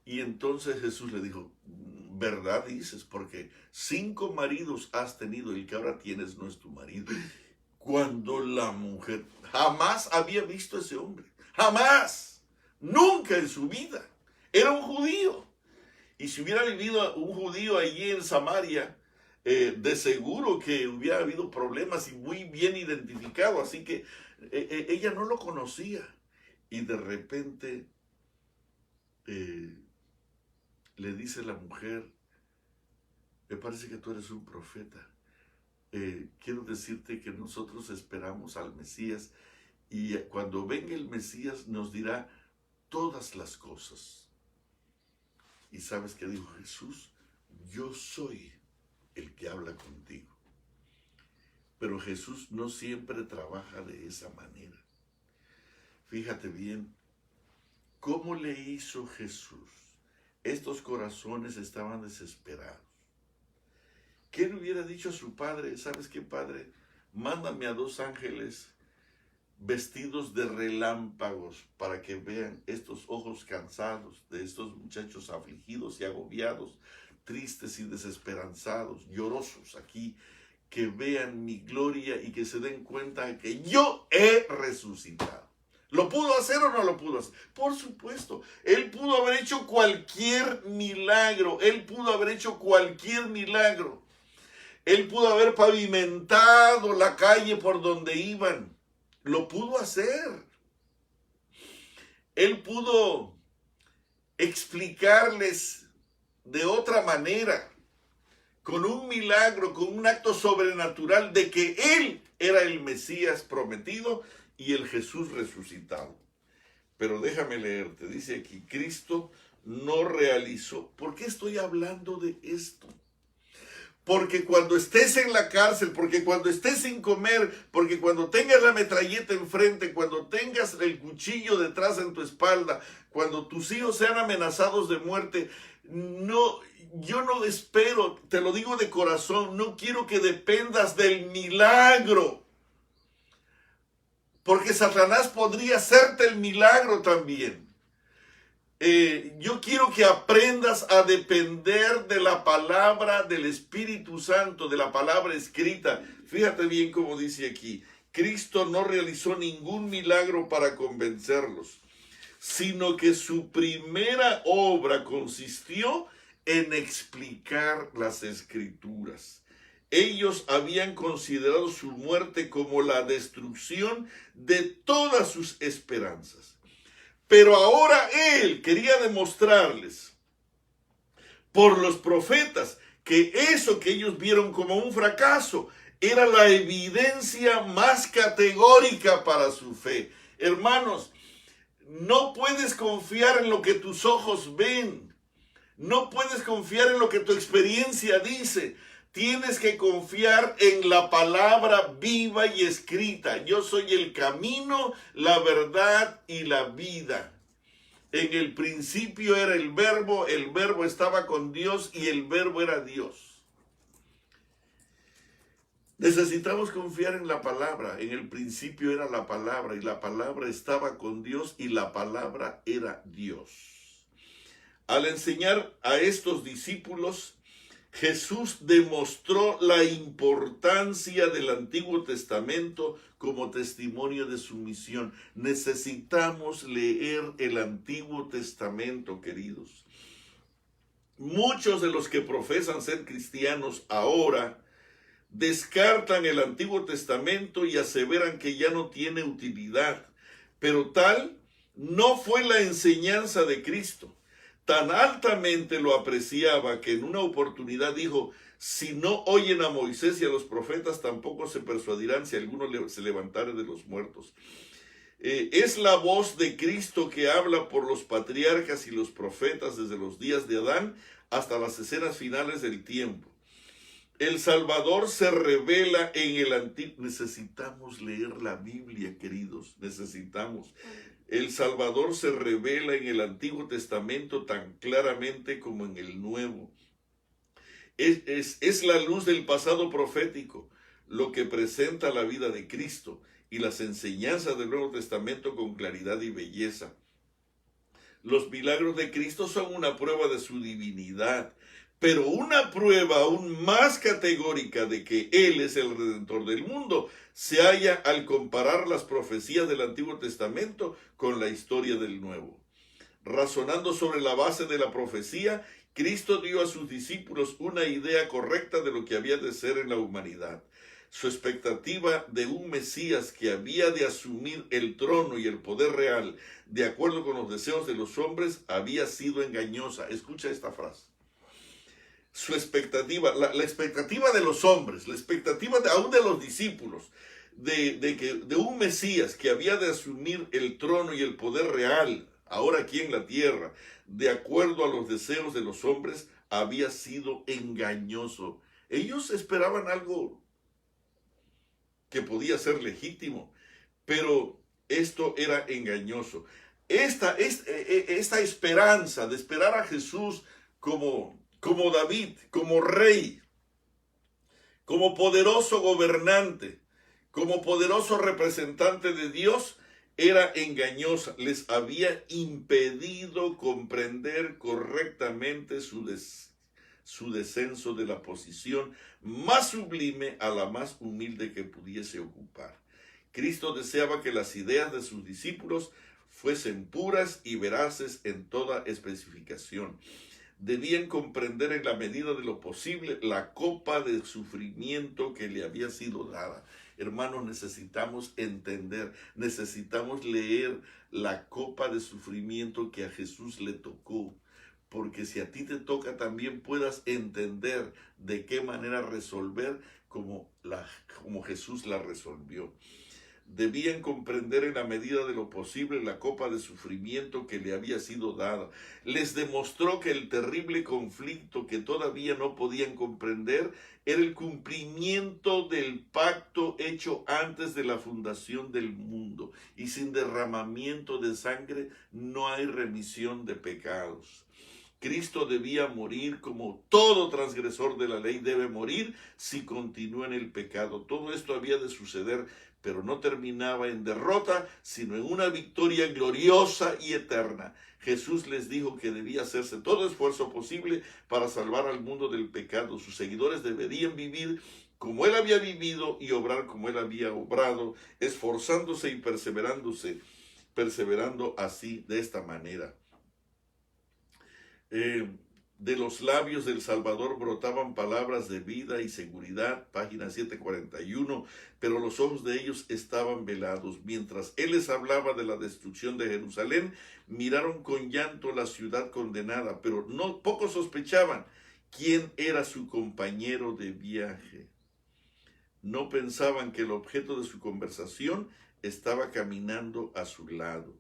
Y entonces Jesús le dijo: ¿verdad dices? Porque 5 maridos has tenido y el que ahora tienes no es tu marido. Cuando la mujer jamás había visto a ese hombre, jamás, nunca en su vida. Era un judío. Y si hubiera vivido un judío allí en Samaria, de seguro que hubiera habido problemas y muy bien identificado. Así que ella no lo conocía. Y de repente le dice la mujer, me parece que tú eres un profeta. Quiero decirte que nosotros esperamos al Mesías y cuando venga el Mesías nos dirá todas las cosas. ¿Y sabes qué dijo Jesús? Yo soy el que habla contigo. Pero Jesús no siempre trabaja de esa manera. Fíjate bien, ¿cómo le hizo Jesús? Estos corazones estaban desesperados. ¿Qué le hubiera dicho a su padre? ¿Sabes qué, padre? Mándame a 2 ángeles vestidos de relámpagos para que vean estos ojos cansados de estos muchachos afligidos y agobiados, tristes y desesperanzados, llorosos aquí, que vean mi gloria y que se den cuenta de que yo he resucitado. ¿Lo pudo hacer o no lo pudo hacer? Por supuesto, él pudo haber hecho cualquier milagro, él pudo haber hecho cualquier milagro. Él pudo haber pavimentado la calle por donde iban. Lo pudo hacer. Él pudo explicarles de otra manera, con un milagro, con un acto sobrenatural de que Él era el Mesías prometido y el Jesús resucitado. Pero déjame leerte, dice aquí, Cristo no realizó. ¿Por qué estoy hablando de esto? Porque cuando estés en la cárcel, porque cuando estés sin comer, porque cuando tengas la metralleta enfrente, cuando tengas el cuchillo detrás en tu espalda, cuando tus hijos sean amenazados de muerte, yo no espero, te lo digo de corazón, no quiero que dependas del milagro. Porque Satanás podría hacerte el milagro también. Yo quiero que aprendas a depender de la palabra del Espíritu Santo, de la palabra escrita. Fíjate bien cómo dice aquí, Cristo no realizó ningún milagro para convencerlos, sino que su primera obra consistió en explicar las Escrituras. Ellos habían considerado su muerte como la destrucción de todas sus esperanzas. Pero ahora Él quería demostrarles por los profetas que eso que ellos vieron como un fracaso era la evidencia más categórica para su fe. Hermanos, no puedes confiar en lo que tus ojos ven. No puedes confiar en lo que tu experiencia dice. Tienes que confiar en la palabra viva y escrita. Yo soy el camino, la verdad y la vida. En el principio era el verbo estaba con Dios y el verbo era Dios. Necesitamos confiar en la palabra. En el principio era la palabra y la palabra estaba con Dios y la palabra era Dios. Al enseñar a estos discípulos, Jesús demostró la importancia del Antiguo Testamento como testimonio de su misión. Necesitamos leer el Antiguo Testamento, queridos. Muchos de los que profesan ser cristianos ahora descartan el Antiguo Testamento y aseveran que ya no tiene utilidad. Pero tal no fue la enseñanza de Cristo. Tan altamente lo apreciaba que en una oportunidad dijo, si no oyen a Moisés y a los profetas, tampoco se persuadirán si alguno se levantare de los muertos. Es la voz de Cristo que habla por los patriarcas y los profetas desde los días de Adán hasta las escenas finales del tiempo. El Salvador se revela en el Antiguo. Necesitamos leer la Biblia, queridos, necesitamos. El Salvador se revela en el Antiguo Testamento tan claramente como en el Nuevo. Es la luz del pasado profético, lo que presenta la vida de Cristo y las enseñanzas del Nuevo Testamento con claridad y belleza. Los milagros de Cristo son una prueba de su divinidad, pero una prueba aún más categórica de que Él es el Redentor del mundo se halla al comparar las profecías del Antiguo Testamento con la historia del Nuevo. Razonando sobre la base de la profecía, Cristo dio a sus discípulos una idea correcta de lo que había de ser en la humanidad. Su expectativa de un Mesías que había de asumir el trono y el poder real de acuerdo con los deseos de los hombres había sido engañosa. Escucha esta frase. Su expectativa, la expectativa de los hombres, la expectativa aún de los discípulos, de un Mesías que había de asumir el trono y el poder real, ahora aquí en la tierra, de acuerdo a los deseos de los hombres, había sido engañoso. Ellos esperaban algo que podía ser legítimo, pero esto era engañoso. Esta esperanza de esperar a Jesús como David, como rey, como poderoso gobernante, como poderoso representante de Dios, era engañosa. Les había impedido comprender correctamente su descenso de la posición más sublime a la más humilde que pudiese ocupar. Cristo deseaba que las ideas de sus discípulos fuesen puras y veraces en toda especificación. Debían comprender en la medida de lo posible la copa de sufrimiento que le había sido dada. Hermanos, necesitamos entender, necesitamos leer la copa de sufrimiento que a Jesús le tocó, porque si a ti te toca también puedas entender de qué manera resolver como Jesús la resolvió. Debían comprender en la medida de lo posible la copa de sufrimiento que le había sido dada. Les demostró que el terrible conflicto que todavía no podían comprender era el cumplimiento del pacto hecho antes de la fundación del mundo. Y sin derramamiento de sangre no hay remisión de pecados. Cristo debía morir como todo transgresor de la ley debe morir si continúa en el pecado. Todo esto había de suceder, pero no terminaba en derrota, sino en una victoria gloriosa y eterna. Jesús les dijo que debía hacerse todo esfuerzo posible para salvar al mundo del pecado. Sus seguidores deberían vivir como Él había vivido y obrar como Él había obrado, esforzándose y perseverando así de esta manera. De los labios del Salvador brotaban palabras de vida y seguridad, página 741, pero los ojos de ellos estaban velados. Mientras Él les hablaba de la destrucción de Jerusalén, miraron con llanto la ciudad condenada, pero no pocos sospechaban quién era su compañero de viaje. No pensaban que el objeto de su conversación estaba caminando a su lado,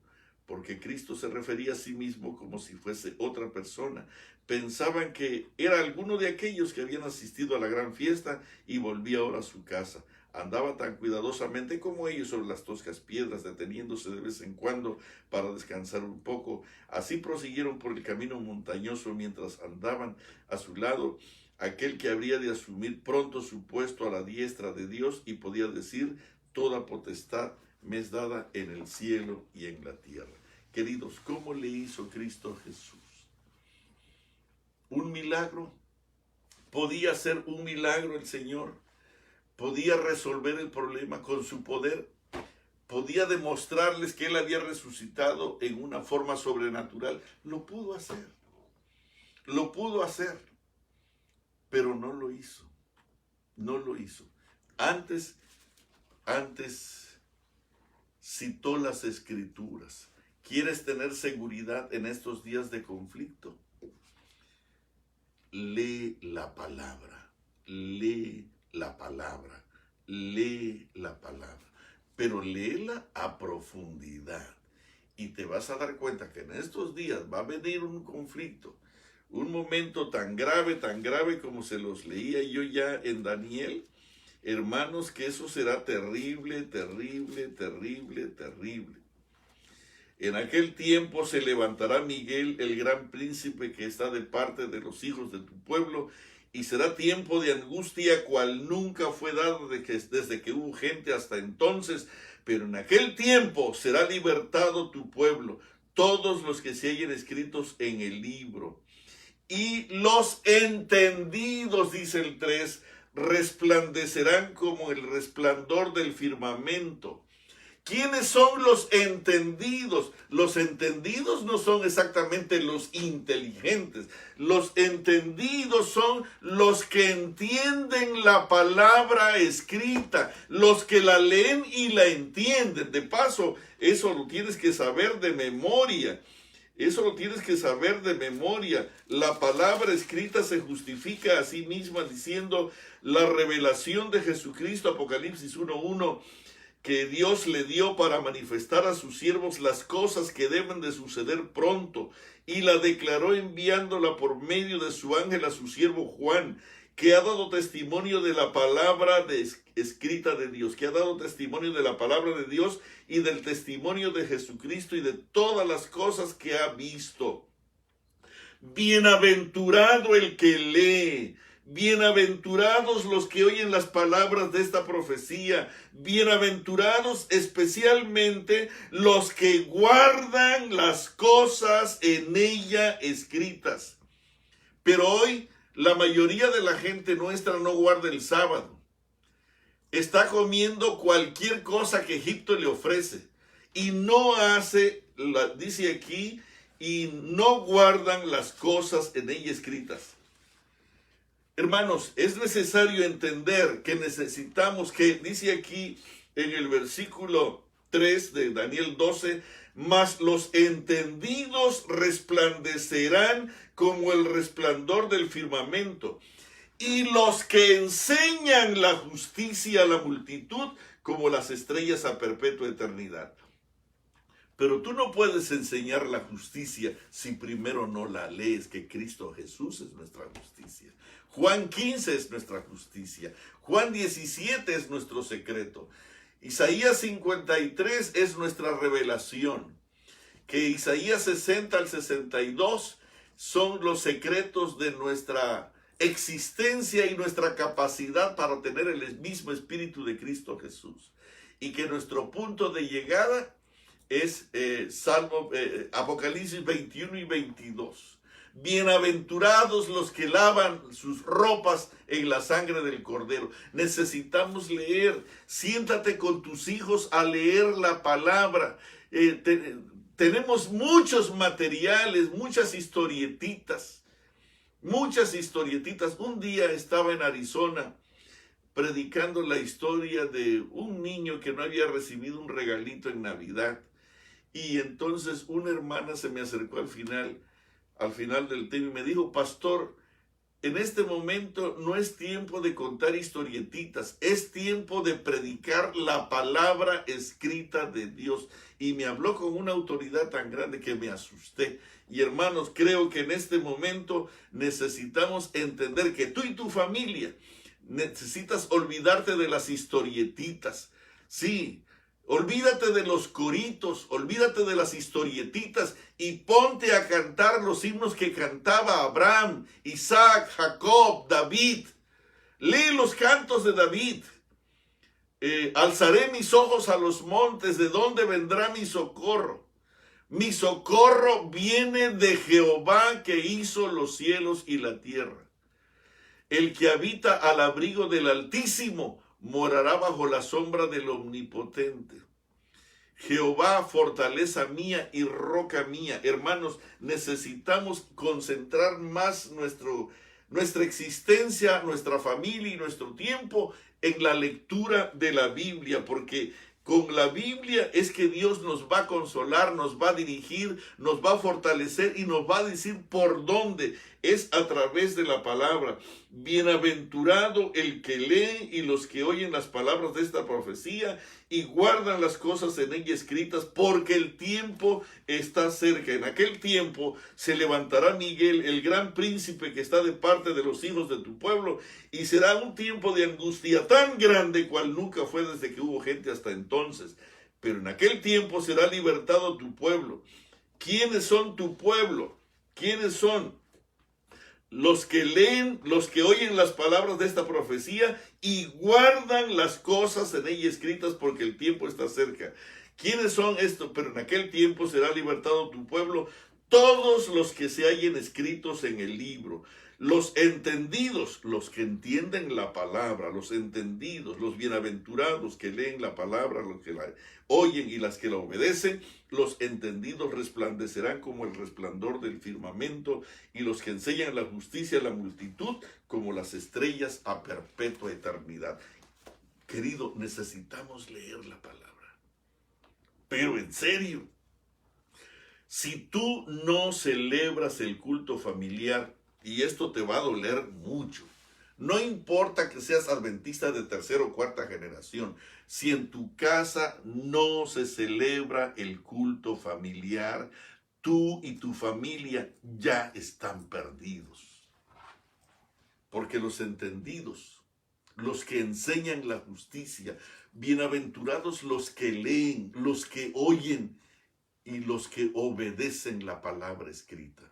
porque Cristo se refería a sí mismo como si fuese otra persona. Pensaban que era alguno de aquellos que habían asistido a la gran fiesta y volvía ahora a su casa. Andaba tan cuidadosamente como ellos sobre las toscas piedras, deteniéndose de vez en cuando para descansar un poco. Así prosiguieron por el camino montañoso mientras andaban a su lado aquel que habría de asumir pronto su puesto a la diestra de Dios y podía decir: toda potestad me es dada en el cielo y en la tierra. Queridos, ¿cómo le hizo Cristo a Jesús? ¿Un milagro? ¿Podía ser un milagro el Señor? ¿Podía resolver el problema con su poder? ¿Podía demostrarles que Él había resucitado en una forma sobrenatural? Lo pudo hacer. Lo pudo hacer. Pero no lo hizo. No lo hizo. Antes citó las Escrituras. ¿Quieres tener seguridad en estos días de conflicto? Lee la palabra, lee la palabra, lee la palabra, pero léela a profundidad. Y te vas a dar cuenta que en estos días va a venir un conflicto, un momento tan grave como se los leía yo ya en Daniel. Hermanos, que eso será terrible, terrible, terrible, terrible. En aquel tiempo se levantará Miguel, el gran príncipe que está de parte de los hijos de tu pueblo, y será tiempo de angustia cual nunca fue dado desde que hubo gente hasta entonces, pero en aquel tiempo será libertado tu pueblo, todos los que se hallen escritos en el libro. Y los entendidos, dice el 3, resplandecerán como el resplandor del firmamento, ¿Quiénes son los entendidos? Los entendidos no son exactamente los inteligentes. Los entendidos son los que entienden la palabra escrita, los que la leen y la entienden. De paso, eso lo tienes que saber de memoria. Eso lo tienes que saber de memoria. La palabra escrita se justifica a sí misma diciendo la revelación de Jesucristo, Apocalipsis 1:1, que Dios le dio para manifestar a sus siervos las cosas que deben de suceder pronto, y la declaró enviándola por medio de su ángel a su siervo Juan, que ha dado testimonio de la palabra escrita de Dios, que ha dado testimonio de la palabra de Dios y del testimonio de Jesucristo y de todas las cosas que ha visto. Bienaventurado el que lee, bienaventurados los que oyen las palabras de esta profecía, bienaventurados especialmente los que guardan las cosas en ella escritas. Pero hoy la mayoría de la gente nuestra no guarda el sábado. Está comiendo cualquier cosa que Egipto le ofrece y no hace, dice aquí, y no guardan las cosas en ella escritas. Hermanos, es necesario entender que necesitamos que, dice aquí en el versículo 3 de Daniel 12, mas los entendidos resplandecerán como el resplandor del firmamento, y los que enseñan la justicia a la multitud como las estrellas a perpetua eternidad. Pero tú no puedes enseñar la justicia si primero no la lees, que Cristo Jesús es nuestra justicia. Juan 15 es nuestra justicia. Juan 17 es nuestro secreto. Isaías 53 es nuestra revelación. Que Isaías 60 al 62 son los secretos de nuestra existencia y nuestra capacidad para tener el mismo espíritu de Cristo Jesús. Y que nuestro punto de llegada es Apocalipsis 21 y 22. Bienaventurados los que lavan sus ropas en la sangre del Cordero. Necesitamos leer. Siéntate con tus hijos a leer la palabra. Tenemos muchos materiales, muchas historietitas. Un día estaba en Arizona predicando la historia de un niño que no había recibido un regalito en Navidad. Y entonces una hermana se me acercó al final del tema y me dijo: pastor, en este momento no es tiempo de contar historietitas, es tiempo de predicar la palabra escrita de Dios. Y me habló con una autoridad tan grande que me asusté. Y hermanos, creo que en este momento necesitamos entender que tú y tu familia necesitas olvidarte de las historietitas. Sí, olvídate de los coritos, olvídate de las historietitas y ponte a cantar los himnos que cantaba Abraham, Isaac, Jacob, David. Lee los cantos de David. Alzaré mis ojos a los montes, ¿de dónde vendrá mi socorro? Mi socorro viene de Jehová, que hizo los cielos y la tierra. El que habita al abrigo del Altísimo morará bajo la sombra del Omnipotente. Jehová, fortaleza mía y roca mía. Hermanos, necesitamos concentrar más nuestra existencia, nuestra familia y nuestro tiempo en la lectura de la Biblia, porque con la Biblia es que Dios nos va a consolar, nos va a dirigir, nos va a fortalecer y nos va a decir por dónde. Es a través de la palabra. Bienaventurado el que lee y los que oyen las palabras de esta profecía y guardan las cosas en ella escritas, porque el tiempo está cerca. En aquel tiempo se levantará Miguel, el gran príncipe que está de parte de los hijos de tu pueblo, y será un tiempo de angustia tan grande cual nunca fue desde que hubo gente hasta entonces. Pero en aquel tiempo será libertado tu pueblo. ¿Quiénes son tu pueblo? ¿Quiénes son? Los que leen, los que oyen las palabras de esta profecía y guardan las cosas en ella escritas, porque el tiempo está cerca. ¿Quiénes son estos? Pero en aquel tiempo será libertado tu pueblo, todos los que se hallen escritos en el libro. Los entendidos, los que entienden la palabra, los entendidos, los bienaventurados que leen la palabra, los que la oyen y las que la obedecen, los entendidos resplandecerán como el resplandor del firmamento, y los que enseñan la justicia a la multitud como las estrellas a perpetua eternidad. Querido, necesitamos leer la palabra, pero en serio. Si tú no celebras el culto familiar, y esto te va a doler mucho, no importa que seas adventista de tercera o cuarta generación, si en tu casa no se celebra el culto familiar, tú y tu familia ya están perdidos. Porque los entendidos, los que enseñan la justicia, bienaventurados los que leen, los que oyen y los que obedecen la palabra escrita.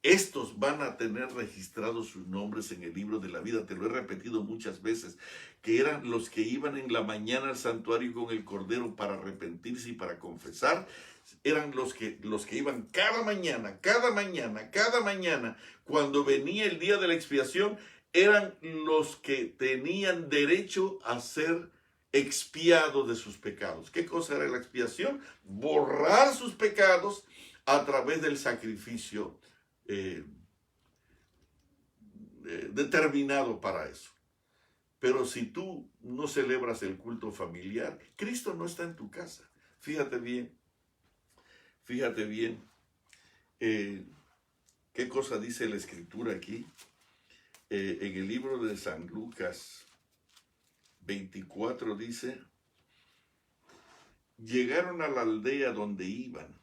Estos van a tener registrados sus nombres en el libro de la vida. Te lo he repetido muchas veces, que eran los que iban en la mañana al santuario con el Cordero para arrepentirse y para confesar. Eran los que iban cada mañana, cuando venía el día de la expiación, eran los que tenían derecho a ser expiados de sus pecados. ¿Qué cosa era la expiación? Borrar sus pecados a través del sacrificio determinado para eso. Pero si tú no celebras el culto familiar, Cristo no está en tu casa. Fíjate bien, qué cosa dice la Escritura aquí. En el libro de San Lucas 24 dice: llegaron a la aldea donde iban,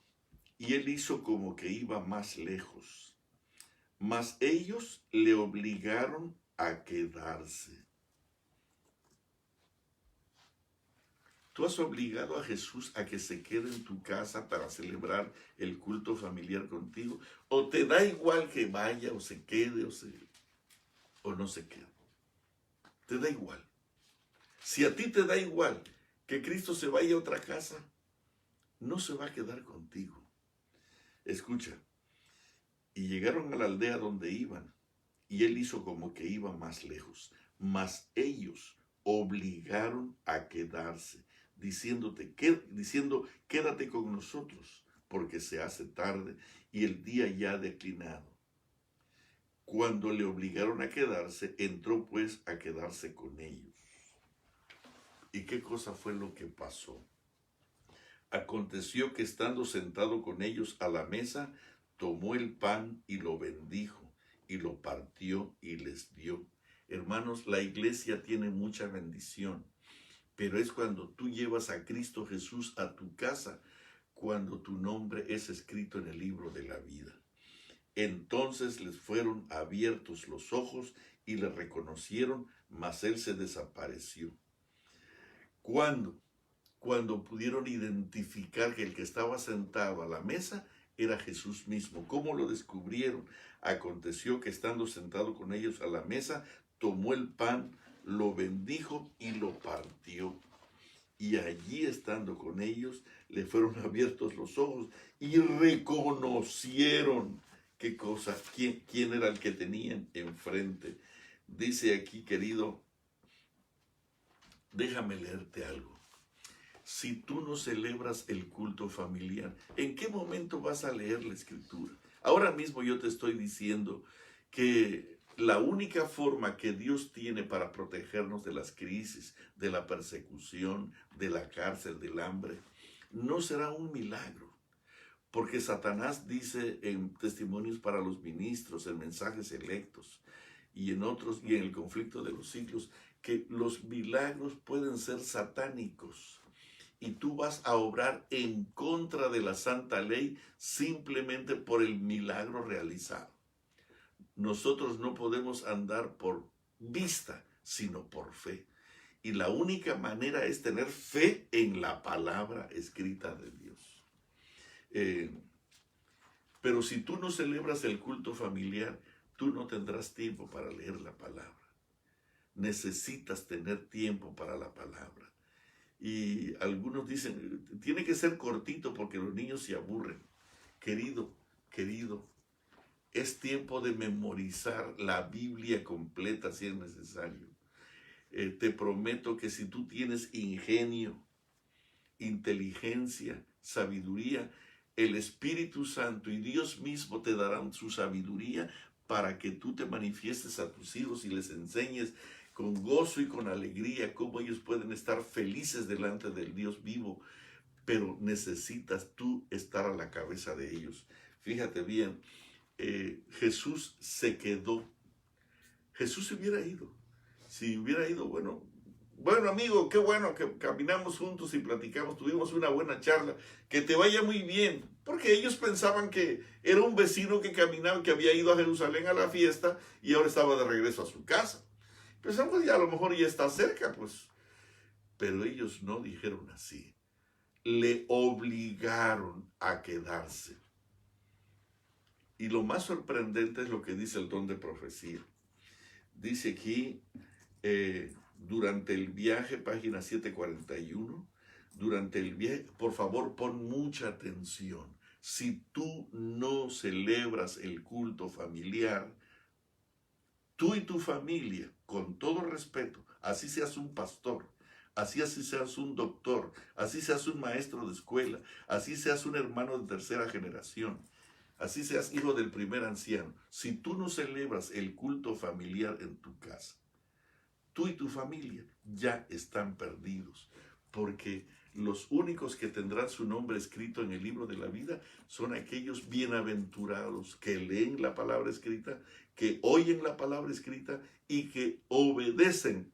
y él hizo como que iba más lejos. Mas ellos le obligaron a quedarse. ¿Tú has obligado a Jesús a que se quede en tu casa para celebrar el culto familiar contigo? ¿O te da igual que vaya o se quede o no se quede? Te da igual. Si a ti te da igual que Cristo se vaya a otra casa, no se va a quedar contigo. Escucha. Y llegaron a la aldea donde iban, y él hizo como que iba más lejos. Mas ellos obligaron a quedarse, diciendo, quédate con nosotros, porque se hace tarde y el día ya ha declinado. Cuando le obligaron a quedarse, entró pues a quedarse con ellos. ¿Y qué cosa fue lo que pasó? Aconteció que estando sentado con ellos a la mesa, tomó el pan y lo bendijo, y lo partió y les dio. Hermanos, la iglesia tiene mucha bendición, pero es cuando tú llevas a Cristo Jesús a tu casa, cuando tu nombre es escrito en el libro de la vida. Entonces les fueron abiertos los ojos y le reconocieron, mas él se desapareció. Cuando pudieron identificar que el que estaba sentado a la mesa era Jesús mismo. ¿Cómo lo descubrieron? Aconteció que estando sentado con ellos a la mesa, tomó el pan, lo bendijo y lo partió. Y allí estando con ellos, le fueron abiertos los ojos y reconocieron qué cosa, quién era el que tenían enfrente. Dice aquí, querido, déjame leerte algo. Si tú no celebras el culto familiar, ¿en qué momento vas a leer la Escritura? Ahora mismo yo te estoy diciendo que la única forma que Dios tiene para protegernos de las crisis, de la persecución, de la cárcel, del hambre, no será un milagro. Porque Satanás dice en Testimonios para los Ministros, en Mensajes Selectos y en otros, y en el Conflicto de los Siglos, que los milagros pueden ser satánicos. Y tú vas a obrar en contra de la santa ley simplemente por el milagro realizado. Nosotros no podemos andar por vista, sino por fe. Y la única manera es tener fe en la palabra escrita de Dios. Pero si tú no celebras el culto familiar, tú no tendrás tiempo para leer la palabra. Necesitas tener tiempo para la palabra. Y algunos dicen, tiene que ser cortito porque los niños se aburren. Querido, Es tiempo de memorizar la Biblia completa si es necesario. Te prometo que si tú tienes ingenio, inteligencia, sabiduría, el Espíritu Santo y Dios mismo te darán su sabiduría para que tú te manifiestes a tus hijos y les enseñes con gozo y con alegría cómo ellos pueden estar felices delante del Dios vivo. Pero necesitas tú estar a la cabeza de ellos. Fíjate bien, Jesús se quedó. Jesús se hubiera ido. Si hubiera ido, bueno, amigo, qué bueno que caminamos juntos y platicamos, tuvimos una buena charla, que te vaya muy bien, porque ellos pensaban que era un vecino que caminaba, que había ido a Jerusalén a la fiesta y ahora estaba de regreso a su casa. Pensaban, pues ya a lo mejor ya está cerca, pues. Pero ellos no dijeron así. Le obligaron a quedarse. Y lo más sorprendente es lo que dice el don de profecía. Dice aquí, durante el viaje, página 741, durante el viaje, por favor, pon mucha atención. Si tú no celebras el culto familiar, tú y tu familia, con todo respeto, así seas un pastor, así seas un doctor, así seas un maestro de escuela, así seas un hermano de tercera generación, así seas hijo del primer anciano, si tú no celebras el culto familiar en tu casa, tú y tu familia ya están perdidos, porque los únicos que tendrán su nombre escrito en el libro de la vida son aquellos bienaventurados que leen la palabra escrita, que oyen la palabra escrita y que obedecen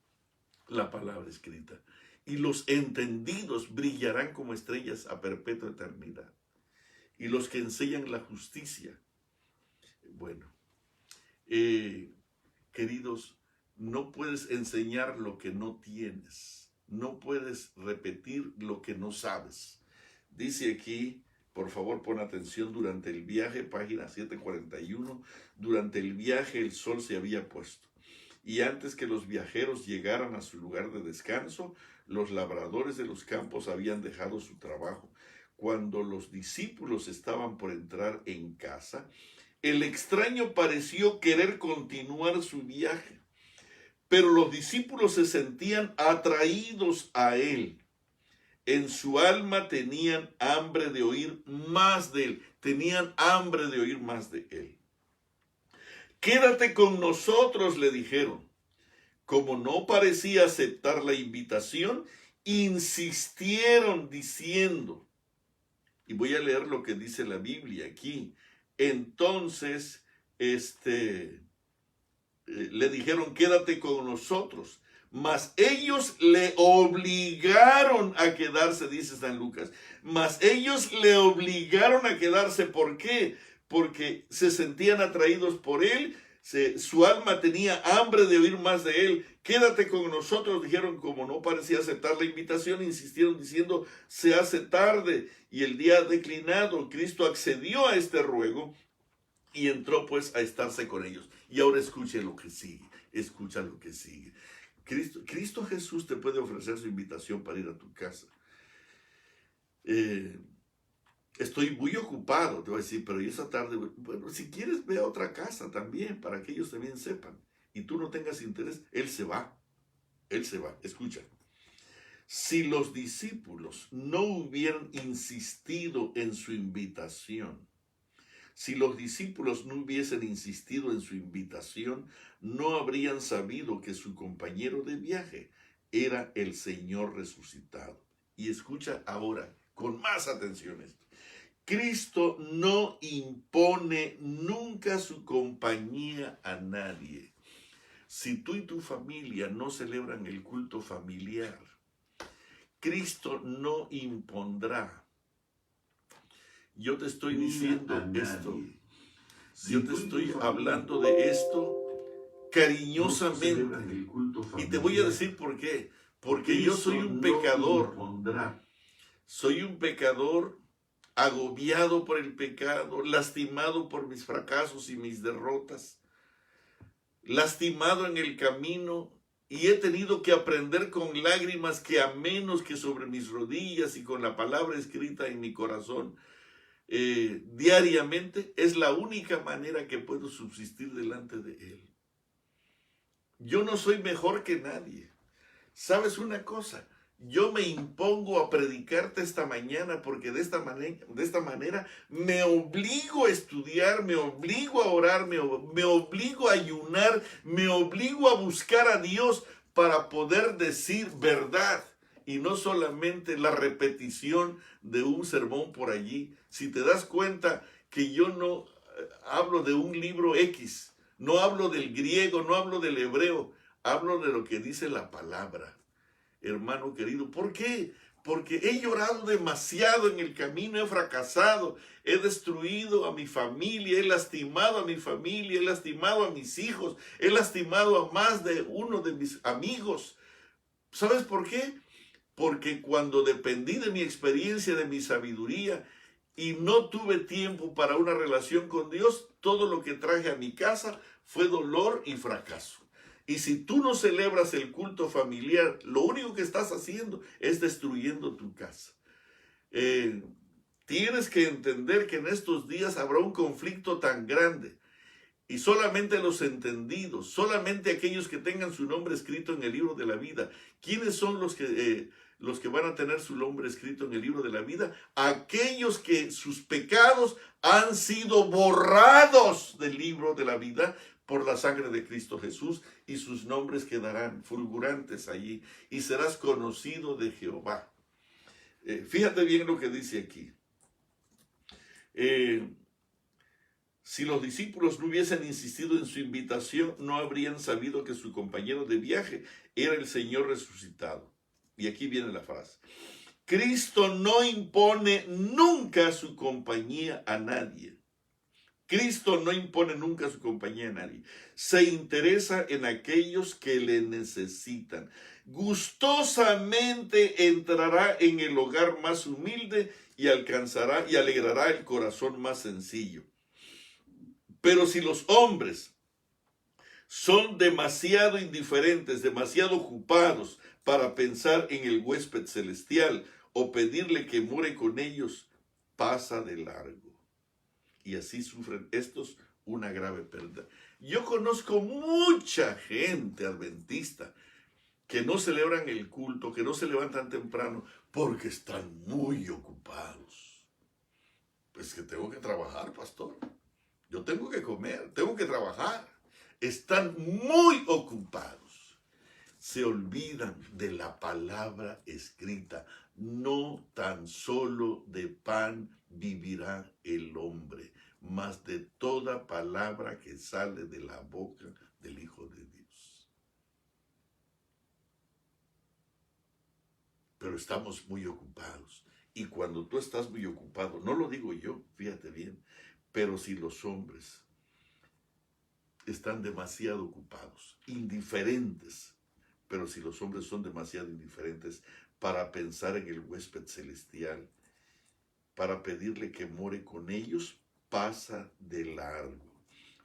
la palabra escrita. Y los entendidos brillarán como estrellas a perpetua eternidad. Y los que enseñan la justicia. Bueno, queridos, no puedes enseñar lo que no tienes. No puedes repetir lo que no sabes. Dice aquí, por favor pon atención, durante el viaje, página 741, durante el viaje el sol se había puesto. Y antes que los viajeros llegaran a su lugar de descanso, los labradores de los campos habían dejado su trabajo. Cuando los discípulos estaban por entrar en casa, el extraño pareció querer continuar su viaje, pero los discípulos se sentían atraídos a él. En su alma tenían hambre de oír más de él, tenían hambre de oír más de él. Quédate con nosotros, le dijeron. Como no parecía aceptar la invitación, insistieron diciendo, y voy a leer lo que dice la Biblia aquí. Entonces, le dijeron, quédate con nosotros. Mas ellos le obligaron a quedarse, dice San Lucas. Mas ellos le obligaron a quedarse. ¿Por qué? Porque se sentían atraídos por él. Su alma tenía hambre de oír más de él. Quédate con nosotros, dijeron. Como no parecía aceptar la invitación, insistieron diciendo, se hace tarde y el día ha declinado. Cristo accedió a este ruego y entró pues a estarse con ellos. Y ahora escuche lo que sigue, escucha lo que sigue. Cristo Jesús te puede ofrecer su invitación para ir a tu casa. Estoy muy ocupado, te voy a decir, pero yo esta tarde, bueno, si quieres ve a otra casa también, para que ellos también sepan, y tú no tengas interés, Él se va, escucha. Si los discípulos no hubieran insistido en su invitación, si los discípulos no hubiesen insistido en su invitación, no habrían sabido que su compañero de viaje era el Señor resucitado. Y escucha ahora, con más atención esto. Cristo no impone nunca su compañía a nadie. Si tú y tu familia no celebran el culto familiar, Cristo no impondrá. Yo te estoy diciendo esto. Yo te estoy hablando de esto cariñosamente. Y te voy a decir por qué. Porque yo soy un pecador. Soy un pecador agobiado por el pecado, lastimado por mis fracasos y mis derrotas, lastimado en el camino, y he tenido que aprender con lágrimas que a menos que sobre mis rodillas y con la palabra escrita en mi corazón, diariamente, es la única manera que puedo subsistir delante de Él. Yo no soy mejor que nadie. ¿Sabes una cosa? Yo me impongo a predicarte esta mañana porque de esta manera me obligo a estudiar, me obligo a orar, me obligo a ayunar, me obligo a buscar a Dios para poder decir verdad y no solamente la repetición de un sermón por allí. Si te das cuenta que yo no hablo de un libro X, no hablo del griego, no hablo del hebreo, hablo de lo que dice la palabra. Hermano querido, ¿por qué? Porque he llorado demasiado en el camino, he fracasado, he destruido a mi familia, he lastimado a mi familia, he lastimado a mis hijos, he lastimado a más de uno de mis amigos. ¿Sabes por qué? Porque cuando dependí de mi experiencia, de mi sabiduría, y no tuve tiempo para una relación con Dios, todo lo que traje a mi casa fue dolor y fracaso. Y si tú no celebras el culto familiar, lo único que estás haciendo es destruyendo tu casa. Tienes que entender que en estos días habrá un conflicto tan grande. Y solamente los entendidos, solamente aquellos que tengan su nombre escrito en el libro de la vida. ¿Quiénes son los que van a tener su nombre escrito en el libro de la vida? Aquellos que sus pecados han sido borrados del libro de la vida por la sangre de Cristo Jesús, y sus nombres quedarán fulgurantes allí, y serás conocido de Jehová. Fíjate bien lo que dice aquí. Si los discípulos no hubiesen insistido en su invitación, no habrían sabido que su compañero de viaje era el Señor resucitado. Y aquí viene la frase. Cristo no impone nunca su compañía a nadie. Cristo no impone nunca su compañía a nadie. Se interesa en aquellos que le necesitan. Gustosamente entrará en el hogar más humilde y alcanzará y alegrará el corazón más sencillo. Pero si los hombres son demasiado indiferentes, demasiado ocupados para pensar en el huésped celestial o pedirle que more con ellos, pasa de largo. Y así sufren estos una grave pérdida. Yo conozco mucha gente adventista que no celebran el culto, que no se levantan temprano porque están muy ocupados. Pues que tengo que trabajar, pastor. Yo tengo que comer, tengo que trabajar. Están muy ocupados. Se olvidan de la palabra escrita. No tan solo de pan vivirá el hombre, mas de toda palabra que sale de la boca del Hijo de Dios. Pero estamos muy ocupados. Y cuando tú estás muy ocupado, no lo digo yo, fíjate bien, pero si los hombres están demasiado ocupados, indiferentes, pero si los hombres son demasiado indiferentes para pensar en el huésped celestial, para pedirle que more con ellos, pasa de largo.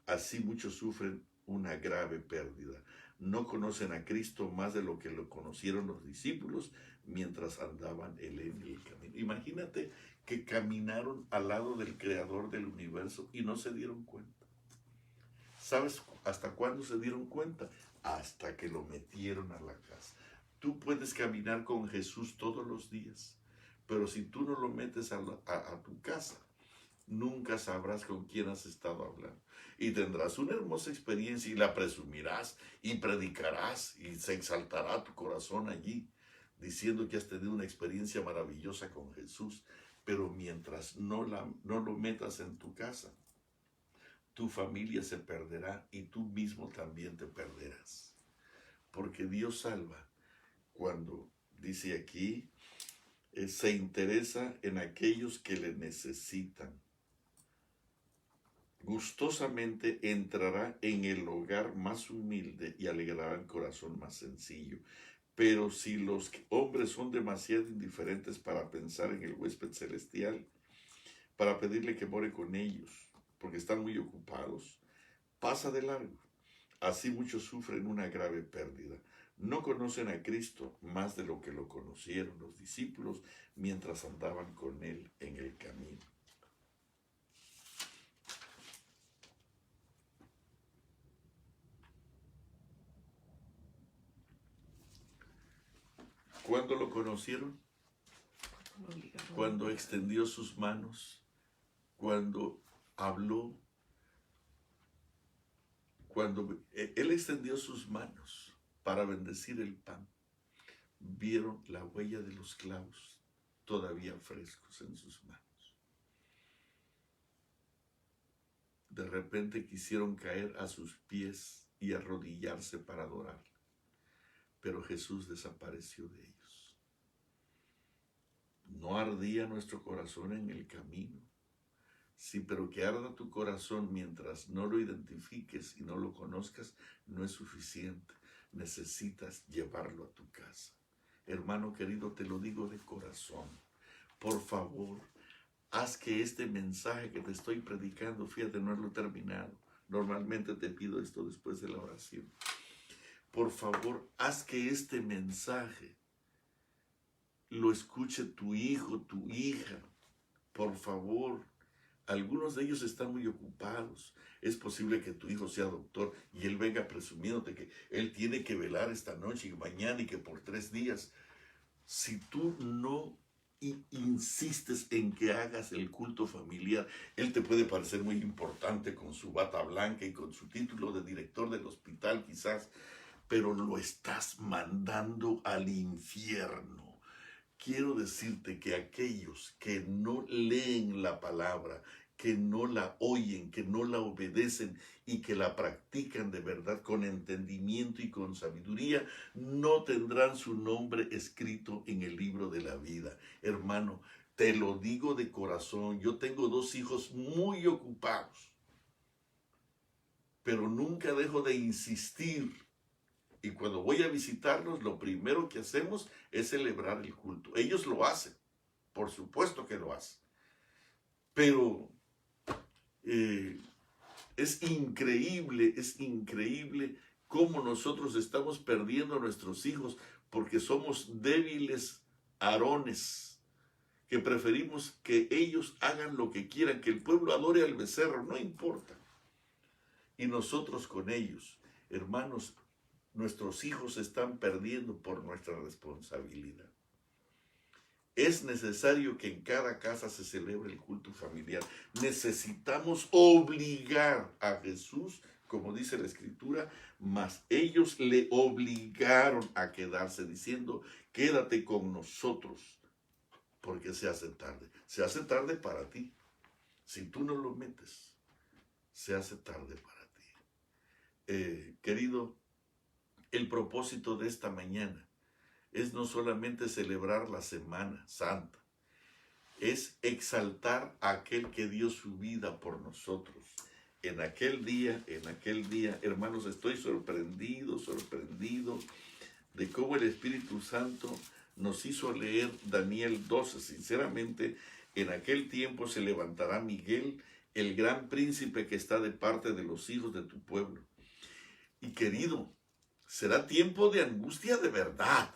Así muchos sufren una grave pérdida. No conocen a Cristo más de lo que lo conocieron los discípulos mientras andaban en el camino. Imagínate que caminaron al lado del creador del universo y no se dieron cuenta. ¿Sabes hasta cuándo se dieron cuenta? Hasta que lo metieron a la casa. Tú puedes caminar con Jesús todos los días, pero si tú no lo metes a tu casa, nunca sabrás con quién has estado hablando. Y tendrás una hermosa experiencia y la presumirás y predicarás y se exaltará tu corazón allí, diciendo que has tenido una experiencia maravillosa con Jesús. Pero mientras no lo metas en tu casa, tu familia se perderá y tú mismo también te perderás. Porque Dios salva cuando, dice aquí, se interesa en aquellos que le necesitan. Gustosamente entrará en el hogar más humilde y alegrará el corazón más sencillo. Pero si los hombres son demasiado indiferentes para pensar en el huésped celestial, para pedirle que more con ellos, porque están muy ocupados, pasa de largo. Así muchos sufren una grave pérdida. No conocen a Cristo más de lo que lo conocieron los discípulos mientras andaban con Él en el camino. ¿Cuándo lo conocieron? Cuando extendió sus manos, cuando habló, cuando él extendió sus manos para bendecir el pan, vieron la huella de los clavos todavía frescos en sus manos. De repente quisieron caer a sus pies y arrodillarse para adorarle, pero Jesús desapareció de ellos. ¿No ardía nuestro corazón en el camino? Sí, pero que arda tu corazón mientras no lo identifiques y no lo conozcas, no es suficiente. Necesitas llevarlo a tu casa. Hermano querido, te lo digo de corazón. Por favor, haz que este mensaje que te estoy predicando, fíjate, no lo he terminado. Normalmente te pido esto después de la oración. Por favor, haz que este mensaje lo escuche tu hijo, tu hija. Por favor, algunos de ellos están muy ocupados. Es posible que tu hijo sea doctor y él venga presumiéndote que él tiene que velar esta noche y mañana y que por 3 días. Si tú no insistes en que hagas el culto familiar, él te puede parecer muy importante con su bata blanca y con su título de director del hospital quizás, pero lo estás mandando al infierno. Quiero decirte que aquellos que no leen la palabra, que no la oyen, que no la obedecen y que la practican de verdad con entendimiento y con sabiduría, no tendrán su nombre escrito en el libro de la vida. Hermano, te lo digo de corazón, yo tengo 2 hijos muy ocupados, pero nunca dejo de insistir. Y cuando voy a visitarlos, lo primero que hacemos es celebrar el culto. Ellos lo hacen, por supuesto que lo hacen. Pero es increíble cómo nosotros estamos perdiendo a nuestros hijos porque somos débiles arones, que preferimos que ellos hagan lo que quieran, que el pueblo adore al becerro, no importa. Y nosotros con ellos, hermanos, nuestros hijos se están perdiendo por nuestra responsabilidad. Es necesario que en cada casa se celebre el culto familiar. Necesitamos obligar a Jesús, como dice la Escritura, mas ellos le obligaron a quedarse, diciendo, quédate con nosotros, porque se hace tarde. Se hace tarde para ti. Si tú no lo metes, se hace tarde para ti. Querido, el propósito de esta mañana es no solamente celebrar la Semana Santa, es exaltar a aquel que dio su vida por nosotros. En aquel día, hermanos, estoy sorprendido de cómo el Espíritu Santo nos hizo leer Daniel 12. Sinceramente, en aquel tiempo se levantará Miguel, el gran príncipe que está de parte de los hijos de tu pueblo. Y querido, será tiempo de angustia de verdad,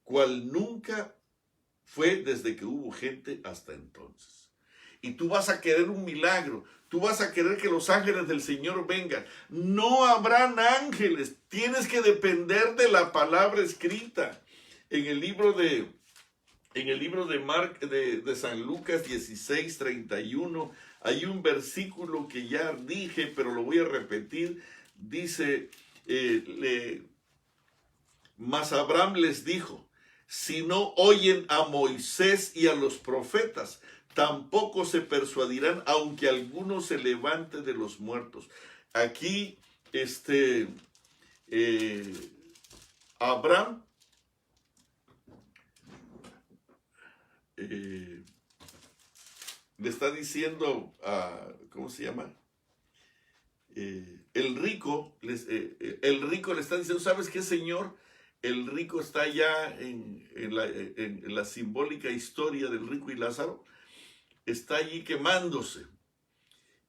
cual nunca fue desde que hubo gente hasta entonces. Y tú vas a querer un milagro, tú vas a querer que los ángeles del Señor vengan. No habrán ángeles, tienes que depender de la palabra escrita. En el libro de San Lucas 16:31 hay un versículo que ya dije, pero lo voy a repetir. Dice, mas Abraham les dijo, si no oyen a Moisés y a los profetas, tampoco se persuadirán, aunque alguno se levante de los muertos. Aquí, Abraham le está diciendo a, ¿cómo se llama? El rico le está diciendo, ¿sabes qué, Señor? El rico está ya en la simbólica historia del rico y Lázaro, está allí quemándose.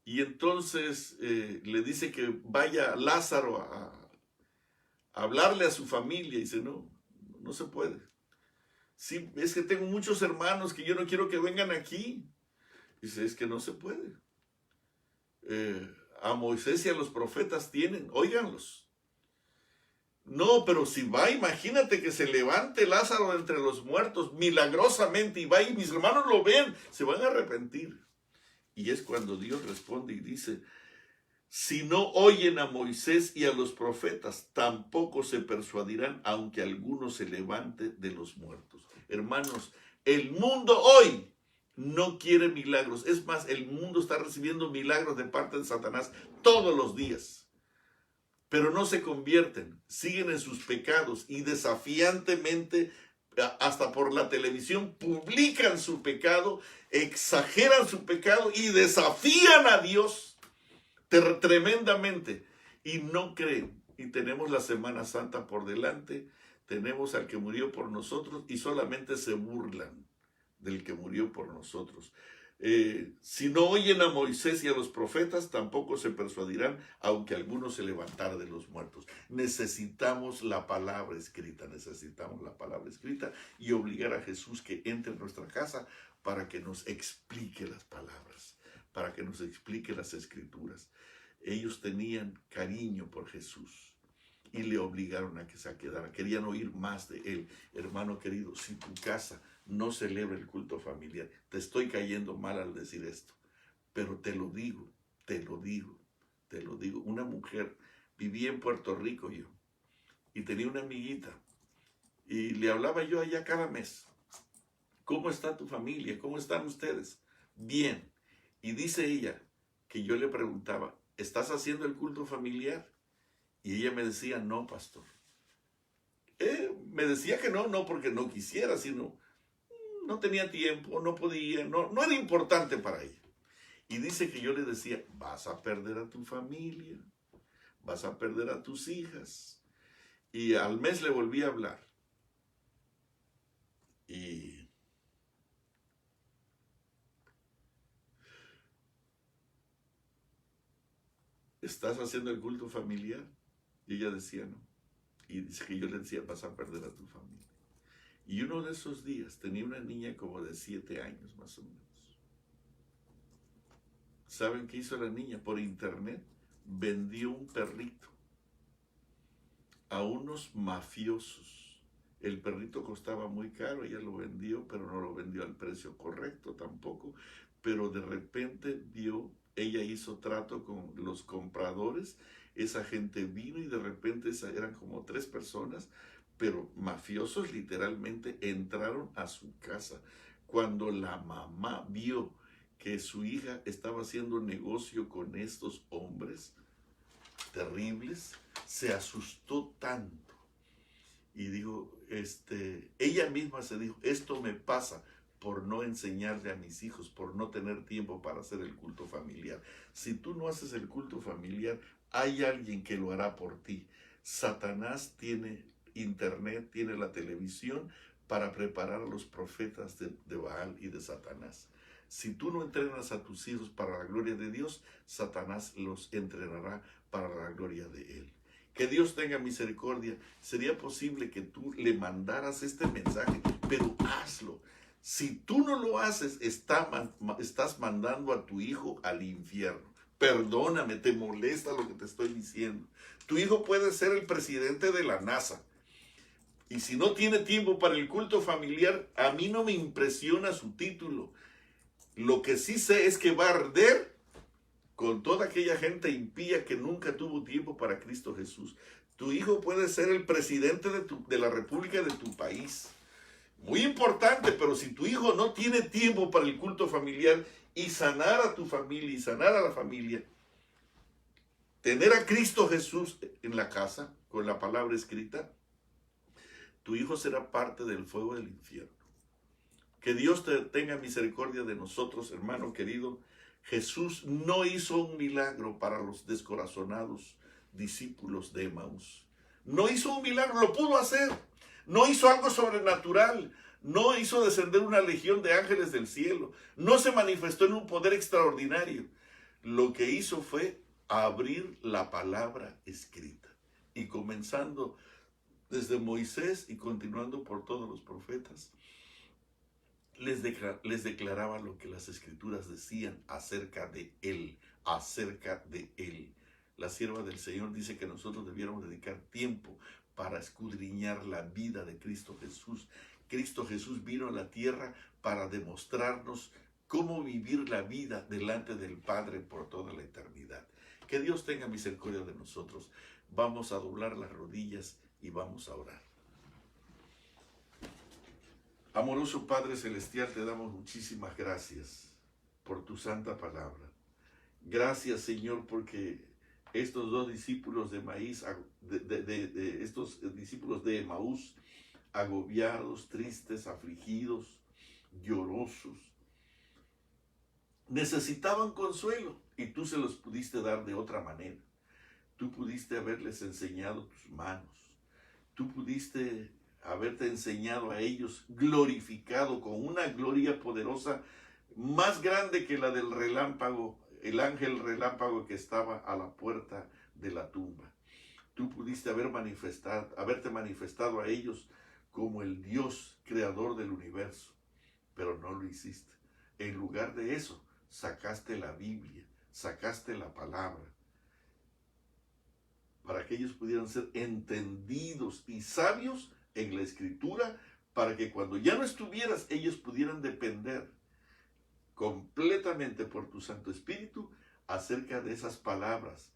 Y entonces le dice que vaya Lázaro a hablarle a su familia. Y dice, no se puede. Sí, es que tengo muchos hermanos que yo no quiero que vengan aquí. Dice, es que no se puede. A Moisés y a los profetas tienen, óiganlos. No, pero si va, imagínate que se levante Lázaro de entre los muertos milagrosamente y va y mis hermanos lo ven, se van a arrepentir. Y es cuando Dios responde y dice, si no oyen a Moisés y a los profetas, tampoco se persuadirán, aunque alguno se levante de los muertos. Hermanos, el mundo hoy no quiere milagros. Es más, el mundo está recibiendo milagros de parte de Satanás todos los días. Pero no se convierten, siguen en sus pecados y desafiantemente, hasta por la televisión, publican su pecado, exageran su pecado y desafían a Dios tremendamente y no creen. Y tenemos la Semana Santa por delante, tenemos al que murió por nosotros y solamente se burlan del que murió por nosotros. Si no oyen a Moisés y a los profetas, tampoco se persuadirán, aunque algunos se levantara de los muertos. Necesitamos la palabra escrita, y obligar a Jesús que entre en nuestra casa para que nos explique las palabras, para que nos explique las escrituras. Ellos tenían cariño por Jesús y le obligaron a que se quedara. Querían oír más de él. Hermano querido, si tu casa no celebra el culto familiar, te estoy cayendo mal al decir esto, pero te lo digo. Una mujer, vivía en Puerto Rico yo, y tenía una amiguita, y le hablaba yo allá cada mes. ¿Cómo está tu familia? ¿Cómo están ustedes? Bien. Y dice ella que yo le preguntaba, ¿estás haciendo el culto familiar? Y ella me decía, no, pastor. Me decía que no porque no quisiera, sino no tenía tiempo, no podía, no era importante para ella. Y dice que yo le decía, vas a perder a tu familia, vas a perder a tus hijas. Y al mes le volví a hablar. Y ¿estás haciendo el culto familiar? Y ella decía no. Y dice que yo le decía, vas a perder a tu familia. Y uno de esos días tenía una niña como de 7 años más o menos. ¿Saben qué hizo la niña? Por internet vendió un perrito a unos mafiosos. El perrito costaba muy caro, ella lo vendió, pero no lo vendió al precio correcto tampoco. Pero de repente ella hizo trato con los compradores, esa gente vino y de repente eran como 3 personas, pero mafiosos literalmente entraron a su casa. Cuando la mamá vio que su hija estaba haciendo negocio con estos hombres terribles, se asustó tanto y dijo, ella misma se dijo, esto me pasa por no enseñarle a mis hijos, por no tener tiempo para hacer el culto familiar. Si tú no haces el culto familiar, hay alguien que lo hará por ti. Satanás tiene internet, tiene la televisión para preparar a los profetas de Baal y de Satanás. Si tú no entrenas a tus hijos para la gloria de Dios, Satanás los entrenará para la gloria de Él. Que Dios tenga misericordia. Sería posible que tú le mandaras este mensaje, pero hazlo. Si tú no lo haces, estás mandando a tu hijo al infierno. Perdóname, te molesta lo que te estoy diciendo. Tu hijo puede ser el presidente de la NASA. Y si no tiene tiempo para el culto familiar, a mí no me impresiona su título. Lo que sí sé es que va a arder con toda aquella gente impía que nunca tuvo tiempo para Cristo Jesús. Tu hijo puede ser el presidente de la república de tu país. Muy importante, pero si tu hijo no tiene tiempo para el culto familiar y sanar a tu familia y sanar a la familia, tener a Cristo Jesús en la casa con la palabra escrita, tu hijo será parte del fuego del infierno. Que Dios tenga misericordia de nosotros, hermano querido. Jesús no hizo un milagro para los descorazonados discípulos de Emaús. No hizo un milagro, lo pudo hacer. No hizo algo sobrenatural. No hizo descender una legión de ángeles del cielo. No se manifestó en un poder extraordinario. Lo que hizo fue abrir la palabra escrita. Y comenzando desde Moisés y continuando por todos los profetas, les declaraba lo que las escrituras decían acerca de él, La sierva del Señor dice que nosotros debiéramos dedicar tiempo para escudriñar la vida de Cristo Jesús. Cristo Jesús vino a la tierra para demostrarnos cómo vivir la vida delante del Padre por toda la eternidad. Que Dios tenga misericordia de nosotros. Vamos a doblar las rodillas y vamos a orar. Amoroso Padre Celestial, te damos muchísimas gracias por tu santa palabra. Gracias, Señor, porque estos dos discípulos de Maíz, estos discípulos de Emaús, agobiados, tristes, afligidos, llorosos, necesitaban consuelo y tú se los pudiste dar de otra manera. Tú pudiste haberles enseñado tus manos. Tú pudiste haberte enseñado a ellos, glorificado con una gloria poderosa más grande que la del relámpago, el ángel relámpago que estaba a la puerta de la tumba. Tú pudiste haberte manifestado a ellos como el Dios creador del universo, pero no lo hiciste. En lugar de eso, sacaste la Biblia, sacaste la palabra, para que ellos pudieran ser entendidos y sabios en la Escritura, para que cuando ya no estuvieras, ellos pudieran depender completamente por tu Santo Espíritu acerca de esas palabras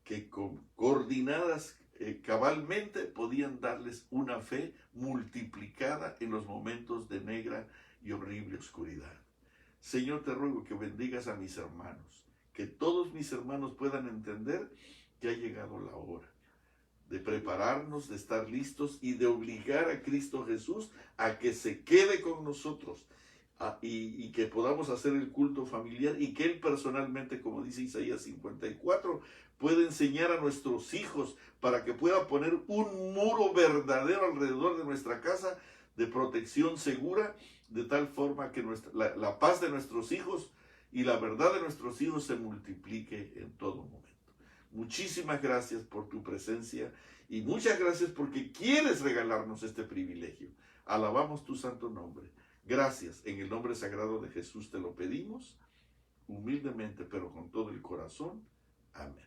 que coordinadas cabalmente podían darles una fe multiplicada en los momentos de negra y horrible oscuridad. Señor, te ruego que bendigas a mis hermanos, que todos mis hermanos puedan entender que ha llegado la hora de prepararnos, de estar listos y de obligar a Cristo Jesús a que se quede con nosotros y que podamos hacer el culto familiar y que Él personalmente, como dice Isaías 54, pueda enseñar a nuestros hijos para que pueda poner un muro verdadero alrededor de nuestra casa de protección segura, de tal forma que la paz de nuestros hijos y la verdad de nuestros hijos se multiplique en todo momento. Muchísimas gracias por tu presencia y muchas gracias porque quieres regalarnos este privilegio. Alabamos tu santo nombre. Gracias, en el nombre sagrado de Jesús te lo pedimos, humildemente, pero con todo el corazón. Amén.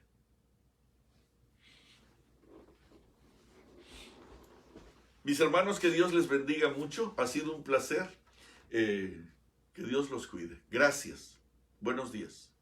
Mis hermanos, que Dios les bendiga mucho. Ha sido un placer. Que Dios los cuide. Gracias. Buenos días.